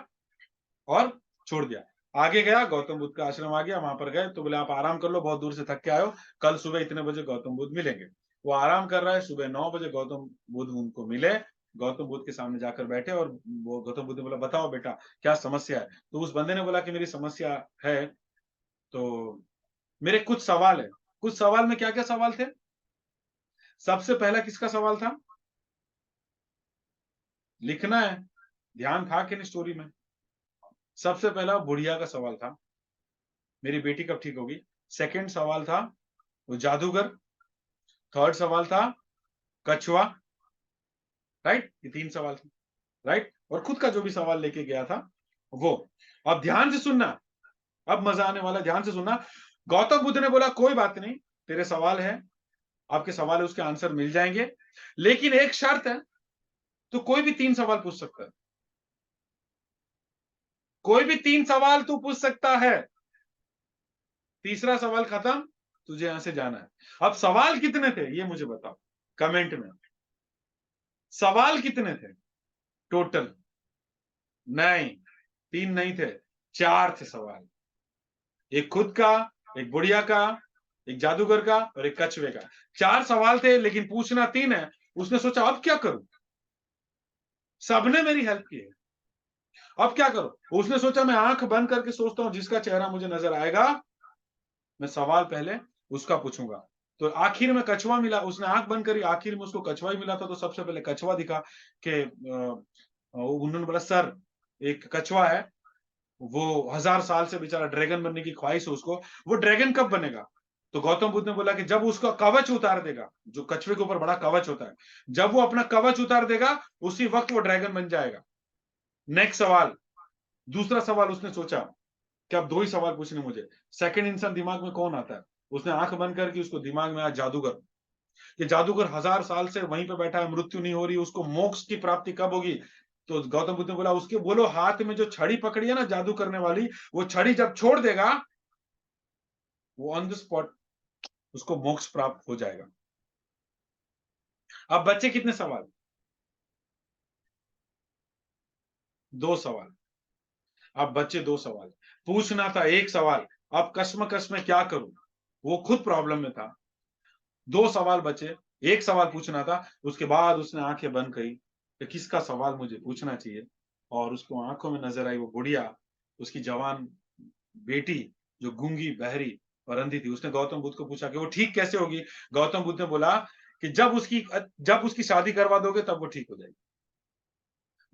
Speaker 1: और छोड़ दिया। आगे गया, गौतम बुद्ध का आश्रम आ गया, वहां पर गए तो बोले आप आराम कर लो, बहुत दूर से थक के आए हो, कल सुबह इतने बजे गौतम बुद्ध मिलेंगे। वो आराम कर रहा है, सुबह 9 बजे गौतम बुद्ध उनको मिले। गौतम बुद्ध के सामने जाकर बैठे और वो गौतम बुद्ध ने बोला, बताओ बेटा क्या समस्या है? तो उस बंदे ने बोला कि मेरी समस्या है, तो मेरे कुछ सवाल है। कुछ सवाल में क्या-क्या सवाल थे? सबसे पहला किसका सवाल था? लिखना है, ध्यान था कि नहीं स्टोरी में? सबसे पहला बुढ़िया का सवाल था, मेरी बेटी कब ठीक होगी? सेकंड सवाल था वो जादूगर, थर्ड सवाल था कछुआ, राइट? ये 3 सवाल थे, राइट? और खुद का जो भी सवाल लेके गया था वो। अब ध्यान से सुनना, अब मजा आने वाला है, ध्यान से सुनना। गौतम बुद्ध ने बोला कोई बात नहीं, तेरे सवाल है, आपके सवाल है उसके आंसर मिल जाएंगे, लेकिन एक शर्त है, तू कोई भी 3 सवाल पूछ सकता है। कोई भी 3 सवाल तू पूछ सकता है। तीसरा सवाल खत्म, तुझे यहां से जाना है। अब सवाल कितने थे ये मुझे बताओ कमेंट में। सवाल कितने थे टोटल? नहीं, 3 नहीं थे, 4 थे सवाल। एक खुद का, एक बुढ़िया का, एक जादूगर का और एक कछुए का। 4 सवाल थे लेकिन पूछना 3 है। उसने सोचा अब क्या करूं, सबने मेरी हेल्प की है, अब क्या करूं? उसने सोचा मैं आंख बंद करके सोचता हूं, जिसका चेहरा मुझे नजर आएगा मैं सवाल पहले उसका पूछूंगा। तो आखिर में कछुआ मिला, उसने आंख बंद करी, आखिर में उसको कछुआ ही मिला था। तो सबसे पहले कछुआ दिखा कि उन्होंने बोला सर एक कछुआ है, वो 1000 साल से बेचारा ड्रैगन बनने की ख्वाहिश है उसको, वो ड्रैगन कब बनेगा? तो गौतम बुद्ध ने बोला कि जब उसका कवच उतार देगा, जो कछुए के ऊपर बड़ा कवच होता है, जब वो अपना कवच उतार देगा उसी वक्त वो ड्रैगन बन जाएगा। नेक्स्ट सवाल, दूसरा सवाल उसने सोचा कि अब 2 ही सवाल पूछने मुझे। सेकंड इंसान दिमाग में कौन आता है? उसने आंख बंद करके उसको दिमाग में आया जादूगर। ये जादूगर 1000 साल से वहीं पे बैठा है, मृत्यु नहीं हो रही, उसको मोक्ष की प्राप्ति कब होगी? तो गौतम बुद्ध ने बोला उसके बोलो हाथ में जो छड़ी पकड़ी है ना जादू करने वाली, वो छड़ी जब छोड़ देगा वो ऑन द स्पॉट उसको मोक्ष प्राप्त हो जाएगा। अब बच्चे कितने सवाल? 2 सवाल। अब बच्चे 2 सवाल। पूछना था 1 सवाल, अब कश्मकश में क्या करूं? वो खुद प्रॉब्लम में था। 2 सवाल बचे, 1 सवाल पूछना था। उसके बाद उसने आंखें बंद करी कि किसका सवाल मुझे पूछना चाहिए, और उसको आंखों में नजर आई वो बुढ़िया, उसकी जवान बेटी जो गूंगी, बहरी और अंधी थी। उसने गौतम बुद्ध को पूछा कि वो ठीक कैसे होगी? गौतम बुद्ध ने बोला कि जब उसकी शादी करवा दोगे तब वो ठीक हो जाएगी।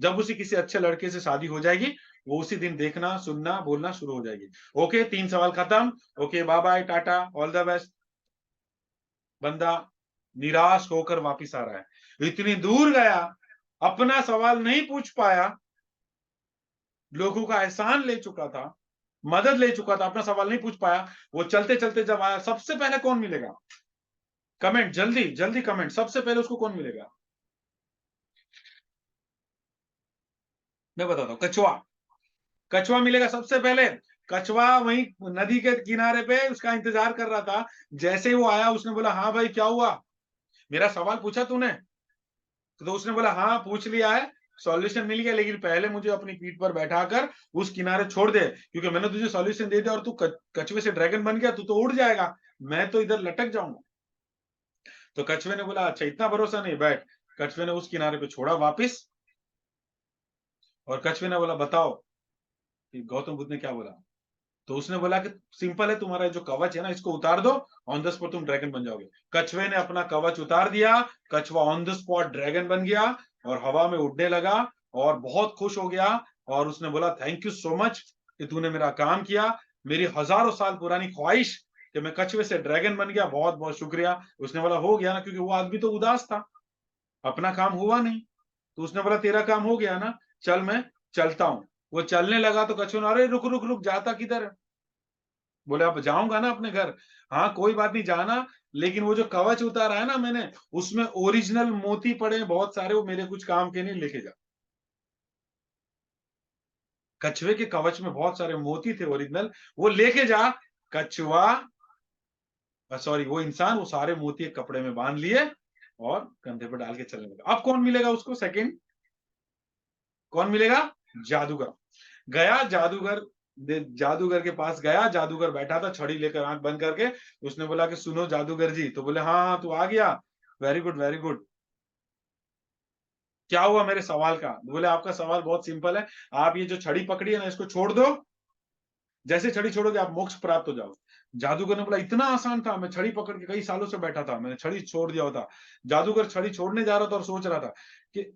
Speaker 1: जब उसी किसी अच्छे लड़के से शादी हो जाएगी, वो उसी दिन देखना, सुनना, बोलना शुरू हो जाएगी। ओके, 3 सवाल खत्म। Okay, bye bye, tata, all the best. बंदा निराश होकर वापिस आ रहा है। इतनी दूर गया, अपना सवाल नहीं पूछ पाया, लोगों का एहसान ले चुका था, मदद ले चुका था, अपना सवाल नहीं पूछ पाया। वो चलते चलते जब आया, सबसे पहले कौन मिलेगा? कमेंट जल्दी जल्दी, कमेंट, सबसे पहले उसको कौन मिलेगा? मैं बताता हूं, कछुआ। कछुआ मिलेगा सबसे पहले। कछुआ वहीं नदी के किनारे पे उसका इंतजार कर रहा था। जैसे ही वो आया उसने बोला हाँ भाई क्या हुआ, मेरा सवाल पूछा तूने? तो उसने बोला हाँ पूछ लिया है, सॉल्यूशन मिल गया, लेकिन पहले मुझे अपनी पीठ पर बैठाकर उस किनारे छोड़ दे, क्योंकि मैंने तुझे सॉल्यूशन दे दिया और तू कछुए से ड्रैगन बन गया, तू तो उड़ जाएगा, मैं तो इधर लटक जाऊंगा। तो कछुए ने बोला अच्छा इतना भरोसा नहीं, बैठ। कछुए ने उस किनारे पे छोड़ा वापिस, और कछुए ने बोला बताओ कि गौतम बुद्ध ने क्या बोला? तो उसने बोला कि सिंपल है, तुम्हारा जो कवच है ना इसको उतार दो, ऑन द स्पॉट तुम ड्रैगन बन जाओगे। कछुए ने अपना कवच उतार दिया, कछुआ ऑन द स्पॉट ड्रैगन बन गया और हवा में उड़ने लगा और बहुत खुश हो गया। और उसने बोला थैंक यू सो मच कि तूने मेरा काम किया, मेरी हजारों साल पुरानी ख्वाहिश कि मैं कछुए से ड्रैगन बन गया, बहुत बहुत शुक्रिया। उसने बोला हो गया ना, क्योंकि वो आदमी तो उदास था, अपना काम हुआ नहीं। तो उसने बोला तेरा काम हो गया ना, चल मैं चलता हूँ। वो चलने लगा तो कछुआ ने अरे रुक रुक रुक, जाता किधर है? बोले अब जाऊंगा ना अपने घर। हाँ कोई बात नहीं जाना, लेकिन वो जो कवच उतारा है ना मैंने, उसमें ओरिजिनल मोती पड़े हैं बहुत सारे, वो मेरे कुछ काम के नहीं, लेके जा। कछुए के कवच में बहुत सारे मोती थे ओरिजिनल, वो लेके जा। कछुआ, सॉरी वो इंसान, वो सारे मोती एक कपड़े में बांध लिए और कंधे पर डाल के चलने लगा। अब कौन मिलेगा उसको सेकंड? कौन मिलेगा? जादूगर। गया जादूगर, जादूगर के पास गया, जादूगर बैठा था छड़ी लेकर आंख बंद करके। उसने बोला कि सुनो जादूगर जी, तो बोले हाँ हाँ तू आ गया, वेरी गुड वेरी गुड, क्या हुआ मेरे सवाल का? बोले आपका सवाल बहुत सिंपल है, आप ये जो छड़ी पकड़ी है ना इसको छोड़ दो, जैसे छड़ी छोड़ोगे आप मोक्ष प्राप्त हो जाओ। जादूगर ने बोला इतना आसान था, मैं छड़ी पकड़ के कई सालों से बैठा था, मैंने छड़ी छोड़ दिया होता। जादूगर छड़ी छोड़ने जा रहा था और सोच रहा था कि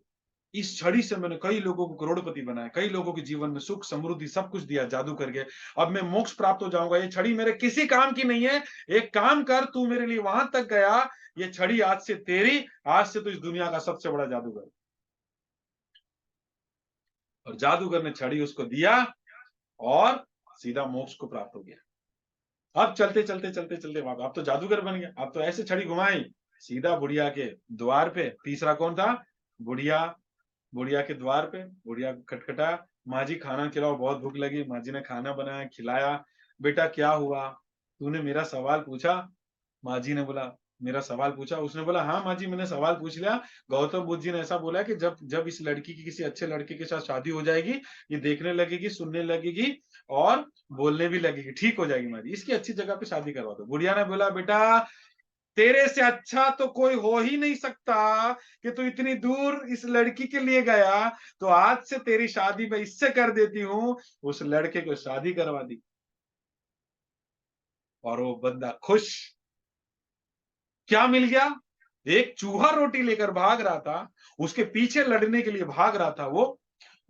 Speaker 1: इस छड़ी से मैंने कई लोगों को करोड़पति बनाया, कई लोगों के जीवन में सुख समृद्धि सब कुछ दिया जादू करके, अब मैं मोक्ष प्राप्त हो जाऊंगा, ये छड़ी मेरे किसी काम की नहीं है। एक काम कर, तू मेरे लिए वहां तक गया, ये छड़ी आज से तेरी, आज से तू इस दुनिया का सबसे बड़ा जादूगर। और जादूगर ने छड़ी उसको दिया और सीधा मोक्ष को प्राप्त हो गया। अब चलते चलते चलते चलते वहां, अब तो जादूगर बन गया, अब तो ऐसे छड़ी घुमाई सीधा बुढ़िया के द्वार पे। तीसरा कौन था? बुढ़िया। बुढ़िया के द्वार पे बुढ़िया खटखटा, माँ जी खाना खिलाओ, बहुत भूख लगी। माँ जी ने खाना बनाया, खिलाया। बेटा क्या हुआ, तूने मेरा सवाल पूछा? माँ जी ने बोला मेरा सवाल पूछा? उसने बोला हाँ माँ जी, मैंने सवाल पूछ लिया। गौतम बुद्ध जी ने ऐसा बोला है कि जब जब इस लड़की की किसी अच्छे लड़के के साथ शादी हो जाएगी, ये देखने लगेगी, सुनने लगेगी और बोलने भी लगेगी, ठीक हो जाएगी। माँ जी इसकी अच्छी जगह पे शादी करवा दो। बुढ़िया ने बोला बेटा तेरे से अच्छा तो कोई हो ही नहीं सकता कि तू इतनी दूर इस लड़की के लिए गया, तो आज से तेरी शादी मैं इससे कर देती हूँ। उस लड़के को शादी करवा दी और वो बंदा खुश। क्या मिल गया? एक चूहा रोटी लेकर भाग रहा था, उसके पीछे लड़ने के लिए भाग रहा था वो,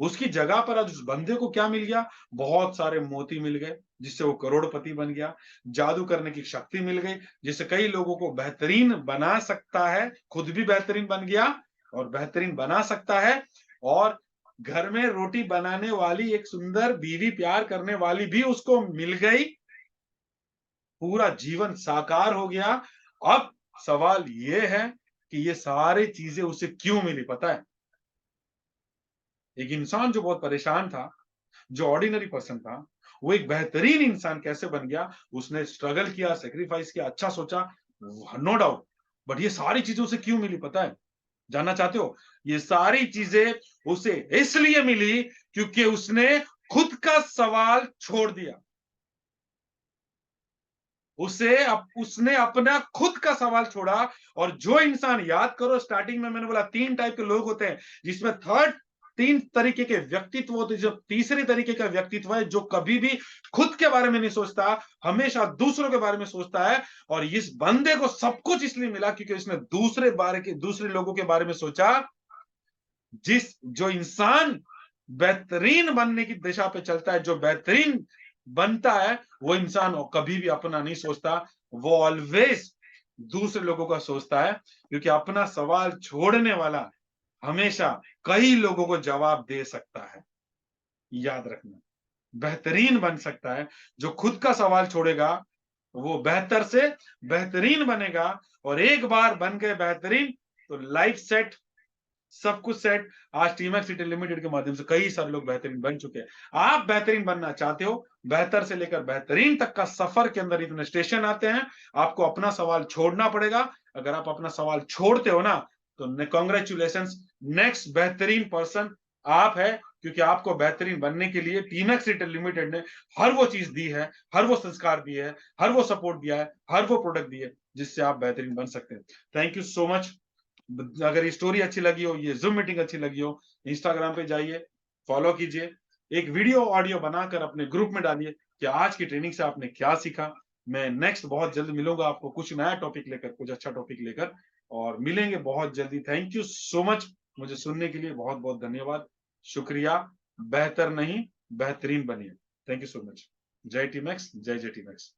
Speaker 1: उसकी जगह पर आज उस बंदे को क्या मिल गया? बहुत सारे मोती मिल गए, जिससे वो करोड़पति बन गया। जादू करने की शक्ति मिल गई, जिससे कई लोगों को बेहतरीन बना सकता है, खुद भी बेहतरीन बन गया और बेहतरीन बना सकता है। और घर में रोटी बनाने वाली एक सुंदर बीवी, प्यार करने वाली भी उसको मिल गई। पूरा जीवन साकार हो गया। अब सवाल ये है कि ये सारी चीजें उसे क्यों मिली, पता है? एक इंसान जो बहुत परेशान था, जो ऑर्डिनरी पर्सन था, वो एक बेहतरीन इंसान कैसे बन गया? उसने स्ट्रगल किया, सेक्रीफाइस किया, अच्छा सोचा, नो डाउट। बट ये सारी चीजें उसे क्यों मिली, पता है? जानना चाहते हो? ये सारी चीजें उसे इसलिए मिली क्योंकि उसने खुद का सवाल छोड़ दिया। उसने अपना खुद का सवाल छोड़ा। और जो इंसान, याद करो स्टार्टिंग में मैंने बोला 3 टाइप के लोग होते हैं, जिसमें थर्ड 3 तरीके के व्यक्तित्व होते हैं। जो तीसरे तरीके का व्यक्तित्व है, जो कभी भी खुद के बारे में नहीं सोचता, हमेशा दूसरों के बारे में सोचता है। और इस बंदे को सब कुछ इसलिए मिला क्योंकि उसने दूसरे लोगों के बारे में सोचा। जो इंसान बेहतरीन बनने की दिशा पे चलता है, जो बेहतरीन बनता है, वो इंसान कभी भी अपना नहीं सोचता, वो ऑलवेज दूसरे लोगों का सोचता है। क्योंकि अपना सवाल छोड़ने वाला हमेशा कई लोगों को जवाब दे सकता है। याद रखना, बेहतरीन बन सकता है जो खुद का सवाल छोड़ेगा, वो बेहतर से बेहतरीन बनेगा। और एक बार बन गए बेहतरीन तो लाइफ सेट, सब कुछ सेट। आज टीमैक्स सिटी लिमिटेड के माध्यम से कई सारे लोग बेहतरीन बन चुके हैं। आप बेहतरीन बनना चाहते हो, बेहतर से लेकर बेहतरीन तक का सफर के अंदर इतने स्टेशन आते हैं, आपको अपना सवाल छोड़ना पड़ेगा। अगर आप अपना सवाल छोड़ते हो ना, तो कॉन्ग्रेचुलेशन, नेक्स्ट बेहतरीन पर्सन आप है। क्योंकि आपको बेहतरीन बनने के लिए टीमैक्स सिटी लिमिटेड ने हर वो चीज दी है, हर वो संस्कार दिए है, हर वो सपोर्ट दिया है, हर वो प्रोडक्ट दिए, जिससे आप बेहतरीन बन सकते हैं। Thank you so much. अगर ये स्टोरी अच्छी लगी हो, ये जूम मीटिंग अच्छी लगी हो, इंस्टाग्राम पे जाइए, फॉलो कीजिए, एक वीडियो ऑडियो बनाकर अपने ग्रुप में डालिए कि आज की ट्रेनिंग से आपने क्या सीखा। मैं नेक्स्ट बहुत जल्द मिलूंगा आपको कुछ नया टॉपिक लेकर, कुछ अच्छा टॉपिक लेकर, और मिलेंगे बहुत जल्दी। थैंक यू सो मच, मुझे सुनने के लिए बहुत बहुत धन्यवाद, शुक्रिया। बेहतर नहीं, बेहतरीन बनिए। Thank you so much. जय टीमैक्स, जय जय टीमैक्स।